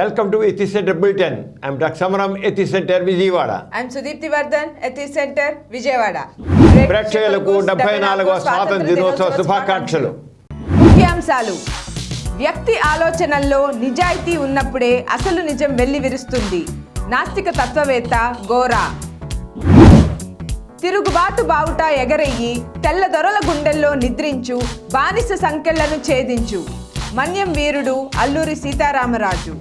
Welcome to Ethics Center Bulletin. I'm Dr. Samaram, Ethics Center, Vijayawada. I'm Sudipti Vardhan, Ethics Center, Vijayawada. ప్రేక్షకులకు 74వ స్వాతంత్ర దినోత్సవ శుభాకాంక్షలు. ముఖ్యాంశాలు. వ్యక్తి ఆలోచనల్లో నిజాయితీ ఉన్నప్పుడే అసలు నిజం వెల్లివిరుస్తుంది. నాస్తిక తత్వవేత్త గోరా. తిరుగుబాటు బావుట ఎగరయ్యి తెల్ల దొరల గుండెల్లో నిద్రించు, బానిస సంకెళ్లను ఛేదించు. మన్యం వీరుడు అల్లూరి సీతారామరాజు.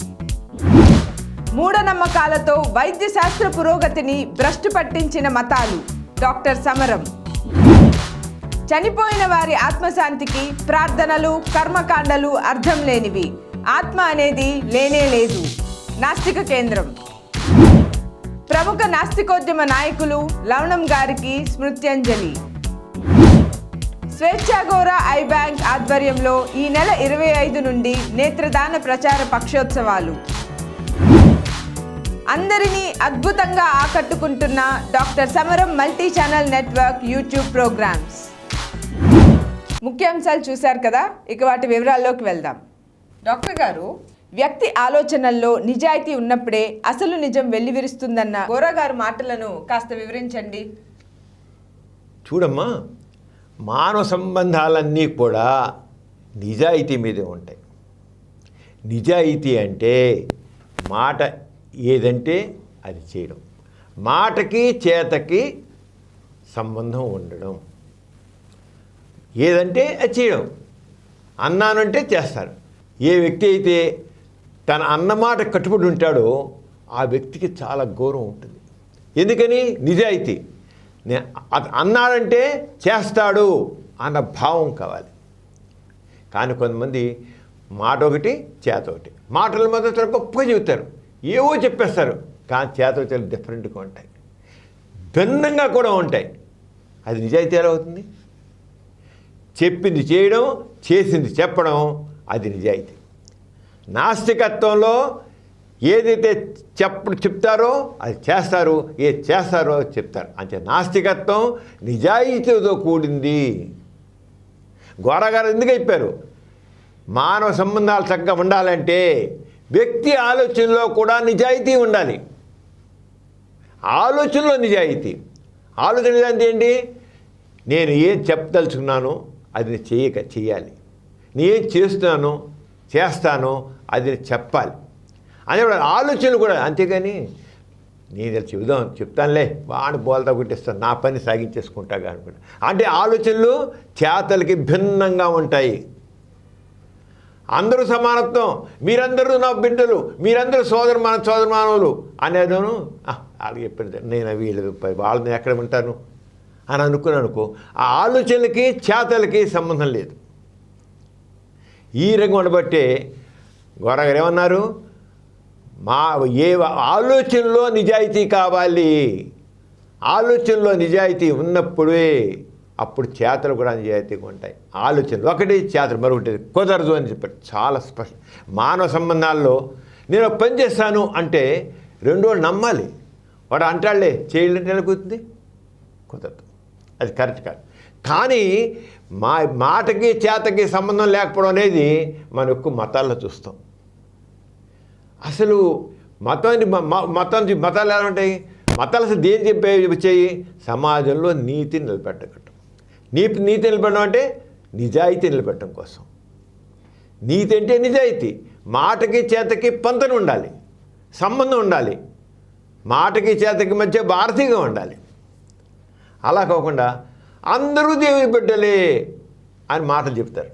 మూఢనమ్మకాలతో వైద్య శాస్త్ర పురోగతిని భ్రష్టు పట్టించిన మతాలు డాక్టర్ సమరం. చనిపోయిన వారి ఆత్మశాంతికి ప్రార్థనలు, కర్మకాండలు అర్థం లేనివి. ఆత్మ అనేది లేనే లేదు. నాస్తిక కేంద్రం. ప్రముఖ నాస్తికోద్యమ నాయకులు లవణం గారికి స్మృత్యంజలి. స్వేచ్ఛాగోరా ఐ బ్యాంక్ ఆధ్వర్యంలో ఈ నెల 25 నుండి నేత్రదాన ప్రచార పక్షోత్సవాలు. అందరినీ అద్భుతంగా ఆకట్టుకుంటున్న doctor Samaram multi channel network YouTube programmes. ముఖ్యాంశాలు చూశారు కదా, ఇక వాటి వివరాల్లోకి వెళ్దాం. డాక్టర్ గారు, వ్యక్తి ఆలోచనల్లో నిజాయితీ ఉన్నప్పుడే అసలు నిజం వెల్లివిరుస్తుందన్న గోరా గారు మాటలను కాస్త వివరించండి. చూడమ్మా, మానవ సంబంధాలన్నీ కూడా నిజాయితీ మీదే ఉంటాయి. నిజాయితీ అంటే మాట ఏదంటే అది చేయడం, మాటకి చేతకి సంబంధం ఉండడం. ఏదంటే అది చేయడం, అన్నానంటే చేస్తారు. ఏ వ్యక్తి అయితే తన అన్నమాట కట్టుబడి ఉంటాడో ఆ వ్యక్తికి చాలా గౌరవం ఉంటుంది. ఎందుకని? నిజాయితీ. అన్నాడంటే చేస్తాడు అన్న భావం కావాలి. కానీ కొంతమంది మాట ఒకటి చేత ఒకటి, మాటల మొదట గొప్పగా చెబుతారు, ఏవో చెప్పేస్తారు, కానీ చేత చాలా డిఫరెంట్గా ఉంటాయి, భిన్నంగా కూడా ఉంటాయి. అది నిజాయితీ ఎలా అవుతుంది? చెప్పింది చేయడం, చేసింది చెప్పడం, అది నిజాయితీ. నాస్తికత్వంలో ఏదైతే చెప్తారో అది చేస్తారు, ఏది చేస్తారో చెప్తారు. అంటే నాస్తికత్వం నిజాయితీతో కూడింది. గోరగారు ఎందుకు చెప్పారు? మానవ సంబంధాలు చక్కగా ఉండాలంటే వ్యక్తి ఆలోచనలో కూడా నిజాయితీ ఉండాలి. ఆలోచనలో నిజాయితీ. ఆలోచన నిజాయితీ ఏంటి? నేను ఏం చెప్పదలుచుకున్నానో అది చేయాలి. నేను చేస్తున్నాను, చేస్తాను, అది చెప్పాలి అనే ఆలోచనలు కూడా. అంతేగాని నేను చెప్తానులే, వాడిని బోల్తా కొట్టిస్తాను, నా పని సాగించేసుకుంటా అనుకుంటా. అంటే ఆలోచనలు చేతలకి భిన్నంగా ఉంటాయి. అందరూ సమానత్వం, మీరందరూ నా బిడ్డలు, మీరందరూ సోదరమానవులు అనేదను వాళ్ళకి చెప్పారు. నేను వీళ్ళు వాళ్ళని ఎక్కడ ఉంటాను అని అనుకో, ఆ ఆలోచనలకి చేతలకి సంబంధం లేదు. ఈ రంగం ఉండబట్టే గోరగారు ఏమన్నారు? ఆలోచనలో నిజాయితీ కావాలి. ఆలోచనలో నిజాయితీ ఉన్నప్పుడే అప్పుడు చేతలు కూడా నిజాయితీగా ఉంటాయి. ఆలోచనలు ఒకటి, చేతలు మరొకటి కుదరదు అని చెప్పారు. చాలా స్పష్టం. మానవ సంబంధాల్లో నేను పని చేస్తాను అంటే రెండో నమ్మాలి. వాడు అంటాడులే, చేయలేంటే ఎలా కుదురుతుంది? కుదరదు, అది కరెక్ట్ కాదు. కానీ మాటకి చేతకి సంబంధం లేకపోవడం అనేది మనం ఎక్కువ మతాల్లో చూస్తాం. అసలు మతాలు ఎలా ఉంటాయి? మతాలు అసలు దేని వచ్చాయి? సమాజంలో నీతి నిలబెట్టడం. నీతి నిలబెట్టడం అంటే నిజాయితీ నిలబెట్టడం కోసం. నీతి అంటే నిజాయితీ. మాటకి చేతకి పంతన ఉండాలి, సంబంధం ఉండాలి, మాటకి చేతకి మధ్య భారతీయంగా ఉండాలి. అలా కాకుండా అందరూ దేవుని బిడ్డలే అని మాటలు చెప్తారు.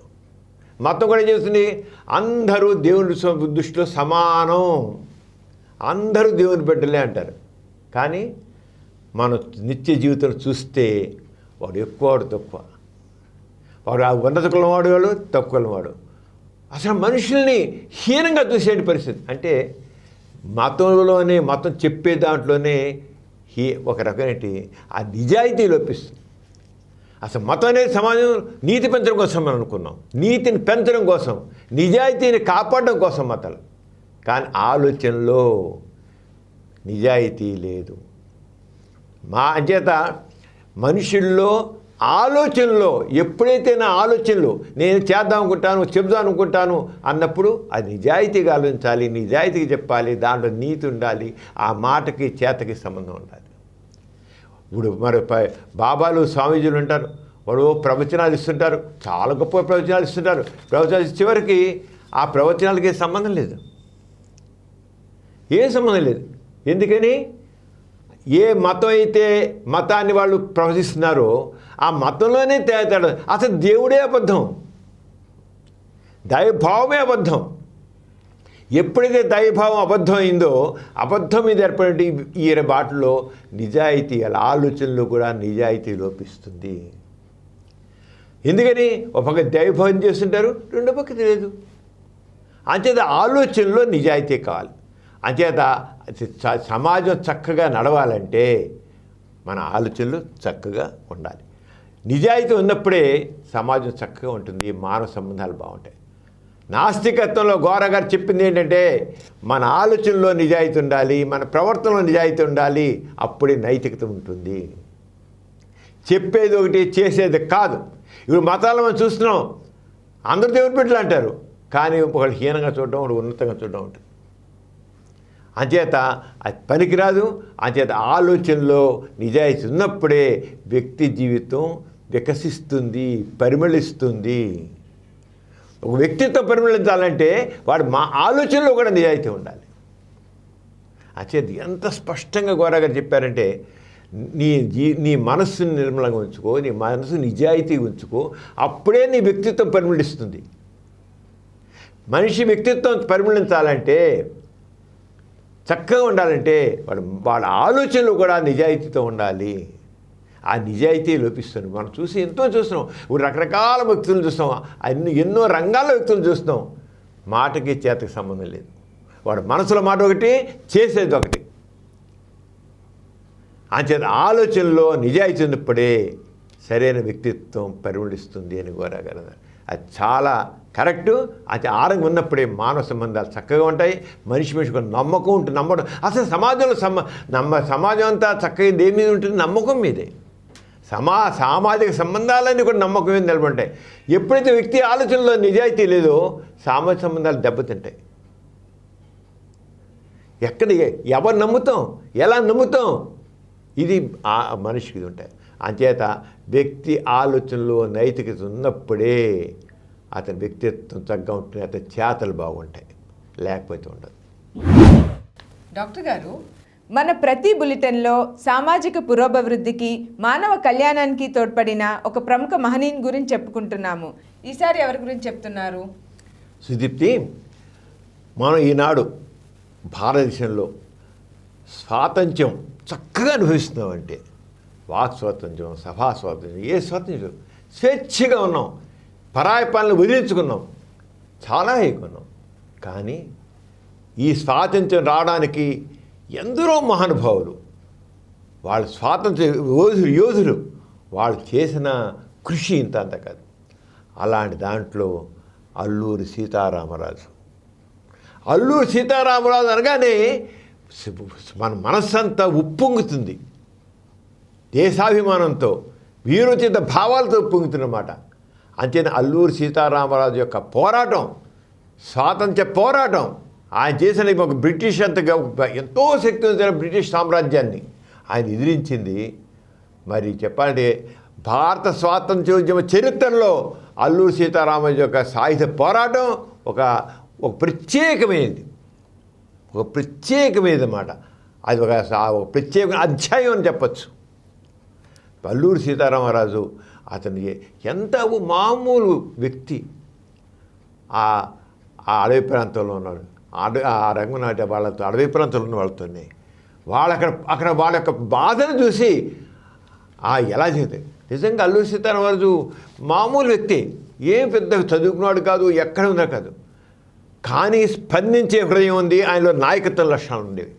మతం కూడా చెప్తుంది, అందరూ దేవుని దృష్టిలో సమానం, అందరూ దేవుని బిడ్డలే అంటారు. కానీ మనం నిత్య జీవితం చూస్తే వాడు ఎక్కువ, వాడు తక్కువ, వాడు ఉన్నత కులం వాడు, తక్కువ కులం వాడు. అసలు మనుషుల్ని హీనంగా చూసే పరిస్థితి. అంటే మతంలోనే, మతం చెప్పే దాంట్లోనే ఒక రకమైన ఆ నిజాయితీ లోపిస్తుంది. అసలు మతం అనేది సమాజం నీతి పెంచడం కోసం మనం అనుకున్నాం, నీతిని పెంచడం కోసం, నిజాయితీని కాపాడడం కోసం మతాలు. కానీ ఆలోచనలో నిజాయితీ లేదు. అంచేత మనుషుల్లో ఆలోచనలో ఎప్పుడైతే నా ఆలోచనలు నేను చేద్దాం అనుకుంటాను, చెబుదాం అనుకుంటాను అన్నప్పుడు అది నిజాయితీగా ఆలోచించాలి, నిజాయితీగా చెప్పాలి, దాంట్లో నీతి ఉండాలి, ఆ మాటకి చేతకి సంబంధం ఉండాలి. ఇప్పుడు మరి బాబాలు స్వామీజీలు ఉంటారు, వాడు ప్రవచనాలు ఇస్తుంటారు, చాలా గొప్ప ప్రవచనాలు ఇస్తుంటారు. ప్రవచనాలు చివరికి ఆ ప్రవచనాలకి సంబంధం లేదు, ఏ సంబంధం లేదు. ఎందుకని ఏ మతం అయితే మతాన్ని వాళ్ళు ప్రవచిస్తున్నారో ఆ మతంలోనే తేడా. అసలు దేవుడే అబద్ధం, దైవభావమే అబద్ధం. ఎప్పుడైతే దైవభావం అబద్ధం అయిందో అబద్ధం మీద ఏర్పడే ఈ బాటలో నిజాయితీ, అలా ఆలోచనలో కూడా నిజాయితీ లోపిస్తుంది. ఎందుకని ఒక పక్క దైవభావం చేస్తుంటారు, రెండో పక్క తెలియదు. అంచేత ఆలోచనలో నిజాయితీ కావాలి. అంచేత సమాజం చక్కగా నడవాలంటే మన ఆలోచనలు చక్కగా ఉండాలి. నిజాయితీ ఉన్నప్పుడే సమాజం చక్కగా ఉంటుంది, మానవ సంబంధాలు బాగుంటాయి. నాస్తికత్వంలో గోర గారు చెప్పింది ఏంటంటే మన ఆలోచనలో నిజాయితీ ఉండాలి, మన ప్రవర్తనలో నిజాయితీ ఉండాలి, అప్పుడే నైతికత ఉంటుంది. చెప్పేది ఒకటి చేసేది కాదు. ఇప్పుడు మతాలు మనం చూస్తున్నాం, అందరూ దేవుని బిడ్డలు అంటారు, కానీ ఒకళ్ళు హీనంగా చూడడం, ఒకటి ఉన్నతంగా చూడడం ఉంటుంది. అంచేత అది పనికిరాదు. అంచేత ఆలోచనలో నిజాయితీ ఉన్నప్పుడే వ్యక్తి జీవితం వికసిస్తుంది, పరిమళిస్తుంది. ఒక వ్యక్తిత్వం పరిమళించాలంటే వాడు మా ఆలోచనలో కూడా నిజాయితీ ఉండాలి. అంచేత ఎంత స్పష్టంగా గోరాగారు చెప్పారంటే నీ మనస్సుని నిర్మలంగా ఉంచుకో, నీ మనసు నిజాయితీగా ఉంచుకో, అప్పుడే నీ వ్యక్తిత్వం పరిమళిస్తుంది. మనిషి వ్యక్తిత్వం పరిమళించాలంటే, చక్కగా ఉండాలంటే వాళ్ళ ఆలోచనలు కూడా నిజాయితీతో ఉండాలి. ఆ నిజాయితీ లోపిస్తుంది. మనం ఎంతో చూస్తున్నాం. ఇప్పుడు రకరకాల వ్యక్తులను చూస్తాం, ఎన్నో రంగాల్లో వ్యక్తులు చూస్తున్నాం. మాటకి చేతకి సంబంధం లేదు. వాడు మనసులో మాట ఒకటి, చేసేది ఒకటి. అంచేత ఆలోచనలో నిజాయితీ ఉన్నప్పుడే సరైన వ్యక్తిత్వం పరిమళిస్తుంది అని కోరాగారు. అది చాలా కరెక్టు. అది ఆరంగం ఉన్నప్పుడే మానవ సంబంధాలు చక్కగా ఉంటాయి. మనిషికి నమ్మకం ఉంటుంది. నమ్మడం అసలు సమాజంలో సమాజం అంతా చక్కగా దేని మీద ఉంటుంది? నమ్మకం మీదే. సామాజిక సంబంధాలన్నీ కూడా నమ్మకం మీద నిలబడతాయి. ఎప్పుడైతే వ్యక్తి ఆలోచనలో నిజాయితీ లేదో సామాజిక సంబంధాలు దెబ్బతింటాయి. ఎవరు నమ్ముతాం, ఎలా నమ్ముతాం, ఇది ఆ మనిషికి ఉంటాయి. అంచేత వ్యక్తి ఆలోచనలో నైతికత ఉన్నప్పుడే అతని వ్యక్తిత్వం చక్కగా ఉంటుంది, అతని చేతలు బాగుంటాయి, లేకపోతే ఉండదు. డాక్టర్ గారు, మన ప్రతి బులెటిన్లో సామాజిక పురోభివృద్ధికి, మానవ కళ్యాణానికి తోడ్పడిన ఒక ప్రముఖ మహనీయుని గురించి చెప్పుకుంటున్నాము. ఈసారి ఎవరి గురించి చెప్తున్నారు? సుదీప్తి, మనం ఈనాడు భారతదేశంలో స్వాతంత్ర్యం చక్కగా అనుభవిస్తున్నామంటే వాక్ స్వాతంత్ర్యం, సభా స్వాతంత్ర్యం, ఏ స్వాతంత్ర్యం, స్వేచ్ఛగా ఉన్నాం, పరాయి పాలన వదిలించుకున్నాం, చాలా ఎక్కున్నాం. కానీ ఈ స్వాతంత్ర్యం రావడానికి ఎందరో మహానుభావులు, వాళ్ళ స్వాతంత్ర్య యోధులు వాళ్ళు చేసిన కృషి ఇంత అంత కాదు. అలాంటి దాంట్లో అల్లూరి సీతారామరాజు అనగానే మన మనస్సంతా ఉప్పొంగుతుంది, దేశాభిమానంతో, వీరోచిత భావాలతో ఉప్పొంగుతున్నమాట. అంతే అల్లూరి సీతారామరాజు యొక్క పోరాటం, స్వాతంత్ర్య పోరాటం, ఆయన చేసిన ఒక బ్రిటిష్ అంతగా ఎంతో శక్తివంతమైన బ్రిటిష్ సామ్రాజ్యాన్ని ఆయన ఎదిరించింది. మరి చెప్పాలంటే భారత స్వాతంత్ర్యోద్యమ చరిత్రలో అల్లూరి సీతారామరాజు యొక్క సాయుధ పోరాటం ఒక ప్రత్యేకమైనది, ఒక ప్రత్యేకమైనది అన్నమాట. అది ఒక ప్రత్యేక అధ్యాయం అని చెప్పచ్చు. అల్లూరి సీతారామరాజు అతని ఎంత మామూలు వ్యక్తి. ఆ అడవి ప్రాంతంలో ఉన్నాడు, ఆ రంగునాటి వాళ్ళతో, అడవి ప్రాంతంలో ఉన్న వాళ్ళతోనే అక్కడ వాళ్ళ యొక్క బాధను చూసి ఎలా చేస్తే నిజంగా అల్లూరి సీతారామరాజు మామూలు వ్యక్తి, ఏం పెద్ద చదువుకున్నాడు కాదు, ఎక్కడ ఉన్నా కాదు, కానీ స్పందించే హృదయం ఉంది, ఆయనలో నాయకత్వ లక్షణాలు ఉండేవి.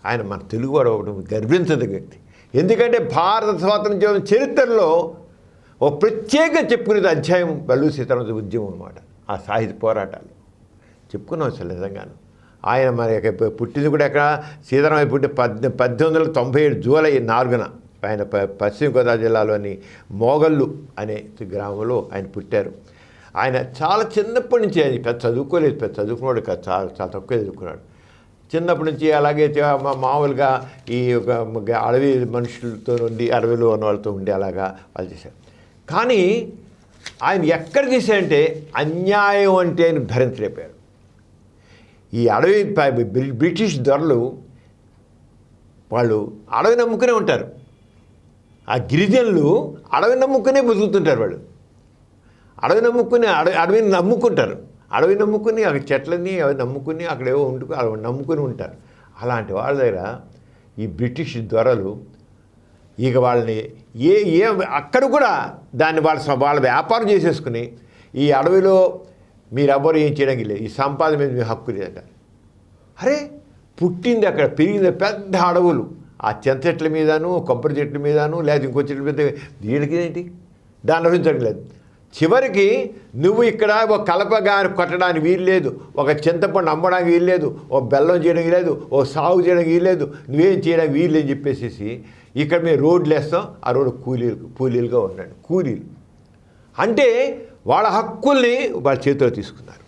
ఆయన మన తెలుగువాడు ఒకటి గర్వించదగ్గ వ్యక్తి. ఎందుకంటే భారత స్వాతంత్ర్య చరిత్రలో ఒక ప్రత్యేక చెప్పుకునేది అధ్యాయం అల్లూరి సీతారామరాజు ఉద్యమం అన్నమాట. ఆ సాహిత్య పోరాటాలు చెప్పుకున్నాం అసలు నిజంగాను. ఆయన మన పుట్టింది కూడా ఎక్కడ, సీతారామయ్య పుట్టి 1897 జూలై 4న ఆయన పశ్చిమ గోదావరి జిల్లాలోని మోగల్లు అనే గ్రామంలో ఆయన పుట్టారు. ఆయన చాలా చిన్నప్పటి నుంచి ఆయన పెద్ద చదువుకోలేదు, పెద్ద చదువుకున్నాడు కాదు, చాలా చాలా తక్కువ చదువుకున్నాడు. చిన్నప్పటి నుంచి అలాగే మామూలుగా ఈ అడవి మనుషులతో ఉండి, అడవిలో ఉన్న వాళ్ళతో ఉండి అలాగా వాళ్ళు చేశారు. కానీ ఆయన ఎక్కడ చేశారంటే అన్యాయం అంటే ఆయన భరించలేపారు. ఈ అడవి బ్రిటిష్ దొరలు వాళ్ళు అడవి నమ్ముకునే ఉంటారు. ఆ గిరిజనులు అడవి నమ్ముకునే బతుకుతుంటారు. వాళ్ళు అడవి నమ్ముకుని అడవిని నమ్ముకుంటారు. అడవి నమ్ముకుని అక్కడ చెట్లని అవి నమ్ముకుని అక్కడేవో అవి నమ్ముకుని ఉంటారు. అలాంటి వాళ్ళ దగ్గర ఈ బ్రిటిష్ దొరలు ఇక వాళ్ళని అక్కడ కూడా దాన్ని వాళ్ళ వ్యాపారం చేసేసుకుని ఈ అడవిలో మీరెవ్వరు ఏం చేయడానికి లేదు, ఈ సంపాదన మీద మీ హక్కు లేదంటారు. అరే పుట్టింది అక్కడ, పెరిగింది పెద్ద అడవులు, ఆ చింత చెట్ల మీదను, కొబ్బరి చెట్ల మీదను, లేదా ఇంకో చెట్ల మీద, వీళ్ళకి ఏంటి దాన్ని అనుభవించడం లేదు. చివరికి నువ్వు ఇక్కడ ఒక కలపగా కొట్టడానికి వీలు లేదు, ఒక చింతపండు అమ్మడానికి వీలు లేదు, ఓ బెల్లం చేయడానికి లేదు, ఓ సాగు చేయడానికి వీలు లేదు, నువ్వేం చేయడానికి వీలు అని చెప్పేసి ఇక్కడ మేము రోడ్లు వేస్తాం, ఆ రోడ్డు కూలీలుగా ఉండండి. కూలీలు అంటే వాళ్ళ హక్కుల్ని వాళ్ళ చేతిలో తీసుకున్నారు.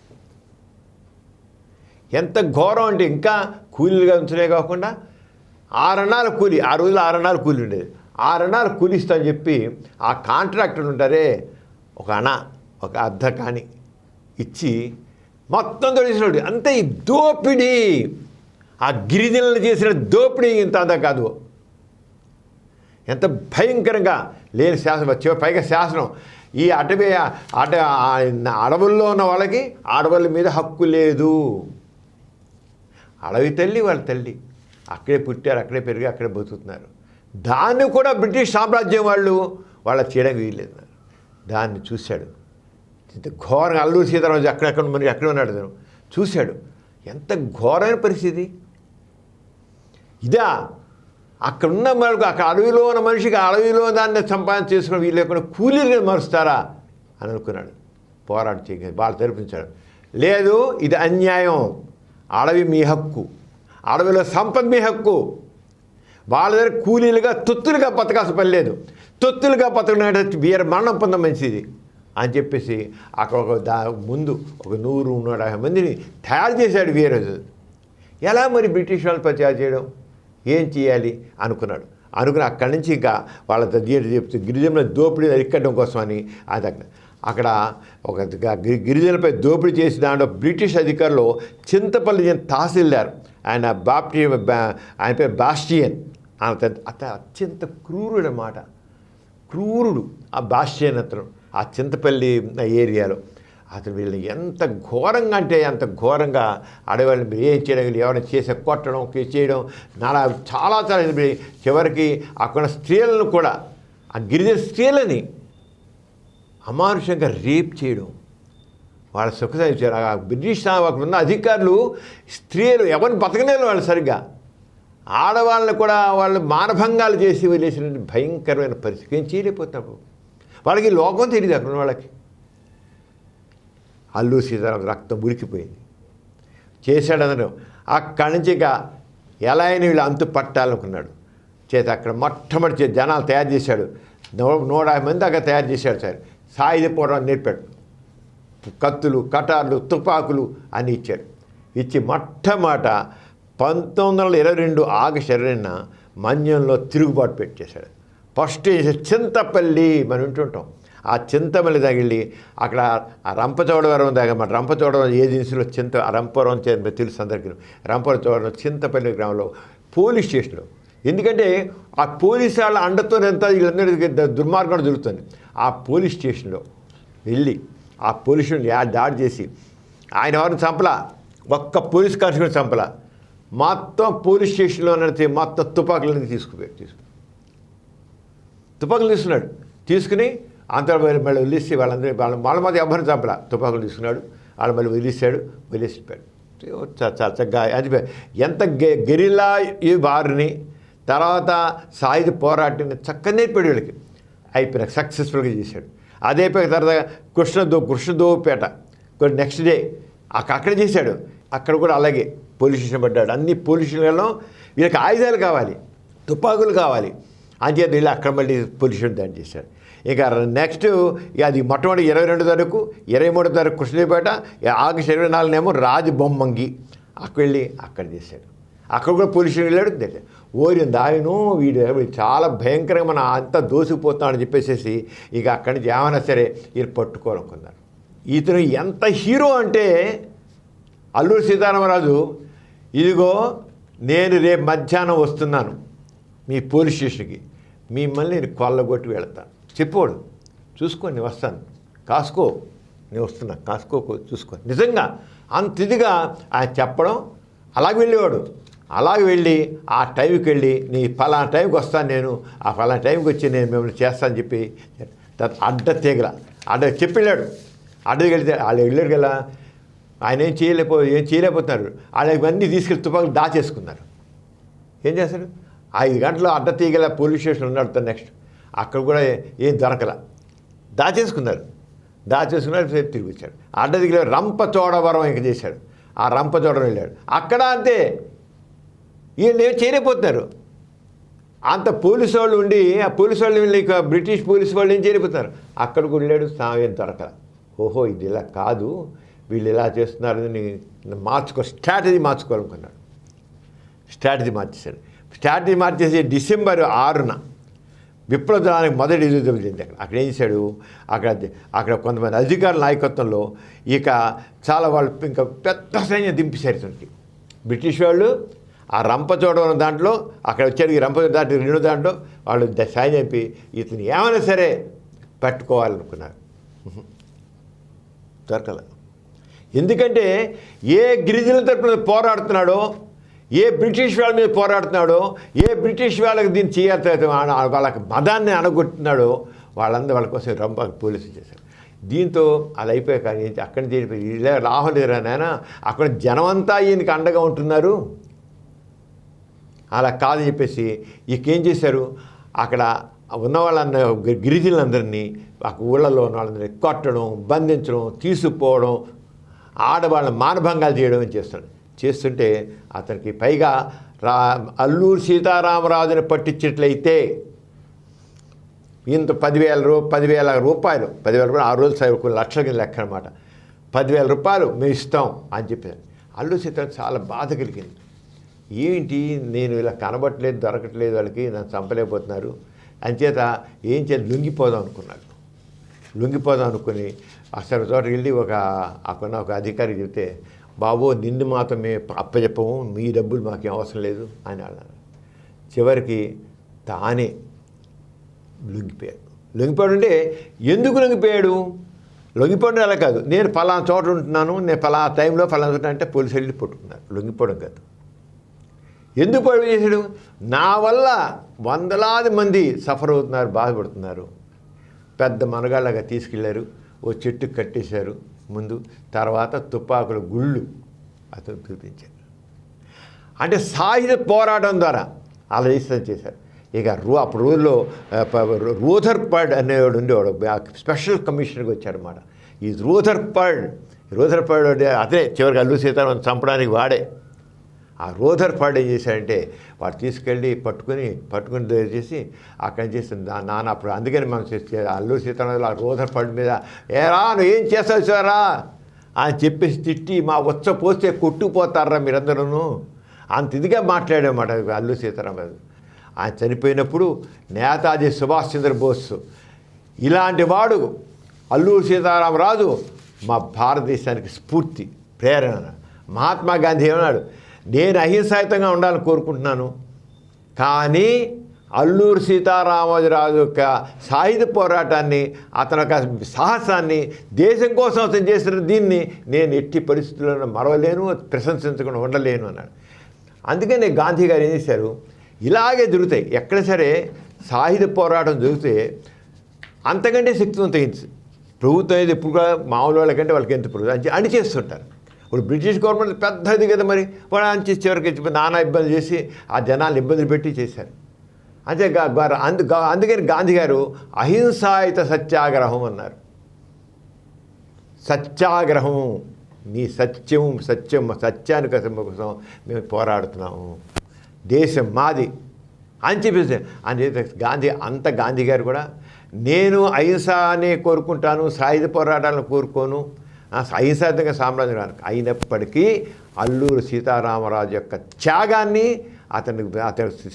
ఎంత ఘోరం అంటే ఇంకా కూలీలుగా ఉంచడే కాకుండా 6 అణాల కూలీ, ఆ రోజుల్లో 6 అణాల కూలీ ఉండేది. 6 అణాలు కూలీ ఇస్తా అని చెప్పి ఆ కాంట్రాక్టర్ ఉంటారే, ఒక ఒక అర్ధ కాని ఇచ్చి మొత్తం తొడిసినాడు. అంతే ఈ దోపిడీ, ఆ గిరిజనులు చేసిన దోపిడీ ఇంత అంతా కాదు. ఎంత భయంకరంగా లేని శాసనం, పైగా శాసనం ఈ అడవుల్లో ఉన్న వాళ్ళకి అడవుల మీద హక్కు లేదు. అడవి తల్లి వాళ్ళ తల్లి, అక్కడే పుట్టారు, అక్కడే పెరిగి అక్కడే బతుకుతున్నారు. దాన్ని కూడా బ్రిటిష్ సామ్రాజ్యం వాళ్ళ చేయడానికి వీల్లేదు. దాన్ని చూశాడు. ఇంత ఘోరంగా అల్లూరి సీతారామరాజు అక్కడెక్కడ మనకి ఎక్కడ ఉన్నాడు తను చూశాడు. ఎంత ఘోరమైన పరిస్థితి ఇదా. అక్కడ ఉన్న మనకు అక్కడ అడవిలో ఉన్న మనిషికి అడవిలో దాన్ని సంపాదన చేసుకుని వీళ్ళు లేకుండా కూలీలు మారుస్తారా అని అనుకున్నాడు. పోరాటం చేయ వాళ్ళు తెరిపించాడు. లేదు, ఇది అన్యాయం, అడవి మీ హక్కు, అడవిలో సంపద మీ హక్కు, వాళ్ళ దగ్గర కూలీలుగా తొత్తులుగా బతకాల్సిన పని లేదు, తొత్తులుగా బతకడం వీర మరణం పొందడం మంచిది అని చెప్పేసి అక్కడ ముందు ఒక 100-150 మందిని తయారు చేశాడు వీరరాజు. ఎలా మరి బ్రిటిష్ వాళ్ళు తయారు చేయడం, ఏం చేయాలి అనుకున్నాడు. అనుకుని అక్కడి నుంచి ఇంకా వాళ్ళ చెప్తూ గిరిజనుల దోపిడీ అరికట్టడం కోసమని అక్కడ ఒక గిరిజనులపై దోపిడీ చేసి దాంట్లో బ్రిటిష్ అధికారులు చింతపల్లి తహసీల్దార్ ఆయన ఆయన పేరు బాస్టియన్, అత్యంత క్రూరుడు అన్నమాట. క్రూరుడు ఆ బాస్టియన్ అతను ఆ చింతపల్లి ఏరియాలో. అతను వీళ్ళని ఎంత ఘోరంగా అంటే అంత ఘోరంగా అడవాళ్ళని మీరు ఏం చేయడం, ఎవరైనా చేసే కొట్టడం చేయడం చాలా చివరికి అక్కడ స్త్రీలను కూడా, ఆ గిరిజన స్త్రీలని అమానుషంగా రేప్ చేయడం, వాళ్ళ సుఖసాయించారు. ఆ బ్రిటిష్ అక్కడ ఉన్న అధికారులు స్త్రీలు ఎవరిని బతకలేరు వాళ్ళు సరిగ్గా, ఆడవాళ్ళని కూడా వాళ్ళు మానభంగాలు చేసి వదిలేసిన భయంకరమైన పరిస్థితి. ఏం చేయలేకపోతున్నారు వాళ్ళకి, లోకం తెలియదు అక్కడ ఉన్న వాళ్ళకి. అల్లూరి సీతారామరాజు రక్తం ఉరికిపోయింది. చేశాడు అతను. అక్కడి నుంచి ఇక ఎలా అయినా వీళ్ళు అంతు పట్టాలనుకున్నాడు. అక్కడ మొట్టమొదటి జనాలు తయారు చేశాడు. 150 మంది దాకా తయారు చేశాడు. సార్ సాయుధ పోరాటం నేర్పాడు. కత్తులు, కటార్లు, తుపాకులు అని ఇచ్చాడు. ఇచ్చి మొట్టమొదట 1922 ఆగస్టు 20న మన్యంలో తిరుగుబాటు పెట్టేశాడు. ఫస్ట్ చింతపల్లి మనం వింటుంటాం. ఆ చింతపల్లి తగిలి అక్కడ ఆ రంపచోడవరం దగ్గర, మన రంపచోడవరం ఏజెన్సీలో ఆ రంపవరం తెలుసు అందరికీ. రంపచోడవరం చింతపల్లి గ్రామంలో పోలీస్ స్టేషన్లో, ఎందుకంటే ఆ పోలీసు వాళ్ళ అండతో ఎంత వీళ్ళందరికీ దుర్మార్గం జరుగుతుంది. ఆ పోలీస్ స్టేషన్లో వెళ్ళి ఆ పోలీసుని దాడి చేసి ఆయన ఎవరిని చంపలా, ఒక్క పోలీస్ కానిస్టేబుల్ చంపలా, మొత్తం పోలీస్ స్టేషన్లో నడితే మొత్తం తుపాకులన్నీ తుపాకులు తీసుకున్నాడు. తీసుకుని అంతలో మళ్ళీ వదిలేసి వాళ్ళ మధ్య ఎవరిని చంపలా, తుపాకులు తీసుకున్నాడు. వాళ్ళు మళ్ళీ వదిలేసిపోయాడు. చాలా చక్కగా అది ఎంత గెరిల్లా ఈ వారిని తర్వాత సాయుధ పోరాటాన్ని చక్కగా నేర్పాడు వీళ్ళకి. అయిపోయినాక సక్సెస్ఫుల్గా చేశాడు. అదే అయిపోయిన తర్వాత కృష్ణదోపేట నెక్స్ట్ డే అక్కడ చేశాడు. అక్కడ కూడా అలాగే పోలీస్ స్టేషన్ పడ్డాడు. అన్ని పోలీస్ స్టేషన్లలో వీళ్ళకి ఆయుధాలు కావాలి, తుపాకులు కావాలి. అంచేత వెళ్ళి అక్కడ మళ్ళీ పొల్యూషన్ దాడి చేశారు. ఇక నెక్స్ట్ అది మొట్టమొదటి 22 తారీఖు, 23 తారీఖు కృష్ణదేవపేట, ఆగస్టు 24 రాజబొమ్మంగి అక్కడ వెళ్ళి అక్కడ చేశాడు. అక్కడ కూడా పొల్యూషన్ వెళ్ళాడు. ఓరింది ఆయన వీడు చాలా భయంకరంగా మన అంతా దోసిపోతున్నాడని చెప్పేసి ఇక అక్కడి నుంచి ఏమైనా సరే ఈయన పట్టుకోవాలనుకున్నారు. ఇతను ఎంత హీరో అంటే అల్లూరి సీతారామరాజు, ఇదిగో నేను రేపు మధ్యాహ్నం వస్తున్నాను మీ పోలీస్ స్టేషన్కి, మిమ్మల్ని నేను కొల్లగొట్టి వెళతాను చెప్పాడు. చూసుకో నేను వస్తాను, కాసుకో నేను వస్తున్నా, కాసుకో చూసుకో. నిజంగా అంత ఇదిగా ఆయన చెప్పడం అలాగే వెళ్ళేవాడు. అలాగే వెళ్ళి ఆ టైంకి వెళ్ళి నీ ఫలానా టైంకి వస్తాను నేను, ఆ ఫలానా టైంకి వచ్చి నేను మిమ్మల్ని చేస్తానని చెప్పి అడ్డ తీగల చెప్పి వెళ్ళాడు. అడ్డకి వెళ్తే వాళ్ళు వెళ్ళాడు కదా, ఆయన ఏం చేయలేకపోతున్నారు. వాళ్ళకి అన్నీ తీసుకెళ్ళి తుపాకులు దాచేసుకున్నారు. ఏం చేస్తారు? 5 గంటలు అడ్డ తీగల పోలీస్ స్టేషన్ ఉన్నాడు. నెక్స్ట్ అక్కడ కూడా ఏం దొరకల, దాచేసుకున్నారు. తిరిగి వచ్చాడు. అడ్డ తీగల రంపచోడవరం ఇంక చేశాడు. ఆ రంపచోడవరం వెళ్ళాడు. అక్కడ అంతే, వీళ్ళు ఏం చేయలేకపోతున్నారు. అంత పోలీసు వాళ్ళు ఉండి ఆ పోలీసు వాళ్ళు వెళ్ళి బ్రిటిష్ పోలీసు వాళ్ళు ఏం చేయలేకపోతున్నారు. అక్కడికి వెళ్ళాడు, ఏం దొరకల. ఓహో ఇది ఇలా కాదు, వీళ్ళు ఇలా చేస్తున్నారని స్ట్రాటజీ మార్చుకోవాలనుకున్నాడు. స్ట్రాటజీ మార్చేసి డిసెంబర్ 6న విప్లవానికి మొదటి ఎదురు చెంది. అక్కడ ఏం చేశాడు, అక్కడ కొంతమంది అధికారుల నాయకత్వంలో ఇక చాలా వాళ్ళు ఇంకా పెద్ద సైన్యం దింపేశారు. ఇతనికి బ్రిటిష్ వాళ్ళు ఆ రంపచోడవరం దాంట్లో అక్కడ వచ్చారు. ఈ రంపచోడవరం దాంట్లో 2 దాంట్లో వాళ్ళు సైన్యం చెప్పి ఇతను ఏమైనా సరే పట్టుకోవాలనుకున్నారు. దొరకల. ఎందుకంటే ఏ గిరిజనుల తరపున పోరాడుతున్నాడో, ఏ బ్రిటిష్ వాళ్ళ మీద పోరాడుతున్నాడో, ఏ బ్రిటిష్ వాళ్ళకి దీన్ని చేయాలి వాళ్ళకి మదాన్ని అనగొట్టున్నాడో వాళ్ళందరూ వాళ్ళ కోసం రంప పోలీసులు చేశారు. దీంతో అది అయిపోయాక కానీ అక్కడి నుంచి ఇలా రాహులేరా నాయన, అక్కడ జనమంతా ఈయనకి అండగా ఉంటున్నారు, అలా కాదని చెప్పేసి ఇకేం చేశారు, అక్కడ ఉన్న వాళ్ళందరూ గిరిజనులందరినీ ఊళ్ళల్లో ఉన్న వాళ్ళందరినీ కొట్టడం, బంధించడం, తీసుకుపోవడం, ఆడవాళ్ళని మానభంగాలు చేయడం చేస్తుంటే అతనికి పైగా అల్లూరి సీతారామరాజుని పట్టించినట్లయితే ఇంత 10,000 రూపాయలు ఆ రోజు లక్షల లెక్క అనమాట, 10,000 రూపాయలు మేము ఇస్తాం అని చెప్పారు. అల్లూరి సీతారాం చాలా బాధ కలిగింది. ఏంటి నేను ఇలా కనబట్టలేదు, దొరకట్లేదు, వాళ్ళకి నన్ను చంపలేకపోతున్నారు అంచేత ఏం చేయాలి, లొంగిపోదాం అనుకుని అసలు చోట వెళ్ళి అక్కడ ఒక అధికారి చెప్తే, బాబు నిన్ను మాత్రం మేము అప్పచెప్పము, మీ డబ్బులు మాకేం అవసరం లేదు అని అన్నారు. చివరికి తానే లొంగిపోయాడు. అంటే ఎందుకు లొంగిపోవడం అలా కాదు, నేను ఫలానా చోట ఉంటున్నాను, నేను ఫలానా టైంలో ఫలానా చోట అంటే పోలీసు వెళ్ళి పట్టుకున్నారు. లొంగిపోవడం కాదు. ఎందుకు పని చేశాడు, నా వల్ల వందలాది మంది సఫర్ అవుతున్నారు, బాధపడుతున్నారు. పెద్ద మనగాళ్ళగా తీసుకెళ్లారు, ఓ చెట్టు కట్టేశారు ముందు, తర్వాత తుపాకుల గుళ్ళు అతను చూపించారు. అంటే సాయుధ పోరాటం ద్వారా అలా చేశారు. ఇక అప్పుడు రోజుల్లో రూథర్ఫర్డ్ అనేవాడు ఉండేవాడు, స్పెషల్ కమిషనర్గా వచ్చాడనమాట. ఈ రూథర్ఫర్డ్ అదే చివరికి అల్లూరి సీతారామన్ చంపడానికి వాడే. ఆ రూథర్ఫర్డ్ ఏం చేశాడంటే వాడు తీసుకెళ్ళి పట్టుకుని చేసి అక్కడ చేస్తుంది నాన్న. అప్పుడు అందుకని మనం అల్లూరి సీతారామన్ ఆ రూథర్ఫర్డ్ మీద ఏరా నువ్వు ఏం చేస్తావు సారా అని చెప్పేసి తిట్టి, మా ఉచ్చ పోస్తే కొట్టుకుపోతారా మీరందరూ, అంత ఇదిగా మాట్లాడామాట అల్లూరి సీతారామరాజు. ఆయన చనిపోయినప్పుడు నేతాజీ సుభాష్ చంద్రబోస్ ఇలాంటి వాడు అల్లూరి సీతారామరాజు మా భారతదేశానికి స్ఫూర్తి, ప్రేరణ. మహాత్మా గాంధీ ఏమన్నాడు, నేను అహింసాయుతంగా ఉండాలని కోరుకుంటున్నాను, కానీ అల్లూరి సీతారామరాజు యొక్క సాయుధ పోరాటాన్ని, అతని యొక్క సాహసాన్ని, దేశం కోసం అతను చేసిన దీన్ని నేను ఎట్టి పరిస్థితుల్లో మరవలేను, ప్రశంసించకుండా ఉండలేను అన్నాడు. అందుకని గాంధీ గారు ఏం చేశారు, ఇలాగే జరుగుతాయి ఎక్కడ సరే సాయుధ పోరాటం జరిగితే అంతకంటే శక్తివంతమైంది ప్రభుత్వం అనేది. ఇప్పుడు కూడా మామూలు వాళ్ళకంటే వాళ్ళకి ఎంత ప్రభుత్వం అని చేస్తుంటారు. ఇప్పుడు బ్రిటిష్ గవర్నమెంట్ పెద్దది కదా, మరి వాడు అని చేసి చివరికి నానా ఇబ్బంది చేసి ఆ జనాలను ఇబ్బందులు పెట్టి చేశారు. అంతే అందుకని గాంధీ గారు అహింసాయుత సత్యాగ్రహం అన్నారు. సత్యాగ్రహం, నీ సత్యాన్ని కోసం మేము పోరాడుతున్నాము, దేశం మాది, అని చెప్పేసి గాంధీ గారు కూడా నేను అహింసనే కోరుకుంటాను, సాయుధ పోరాటాలను కోరుకోను, అహింసాత్మక సామ్రాజ్యం అయినప్పటికీ అల్లూరి సీతారామరాజు యొక్క త్యాగాన్ని అతని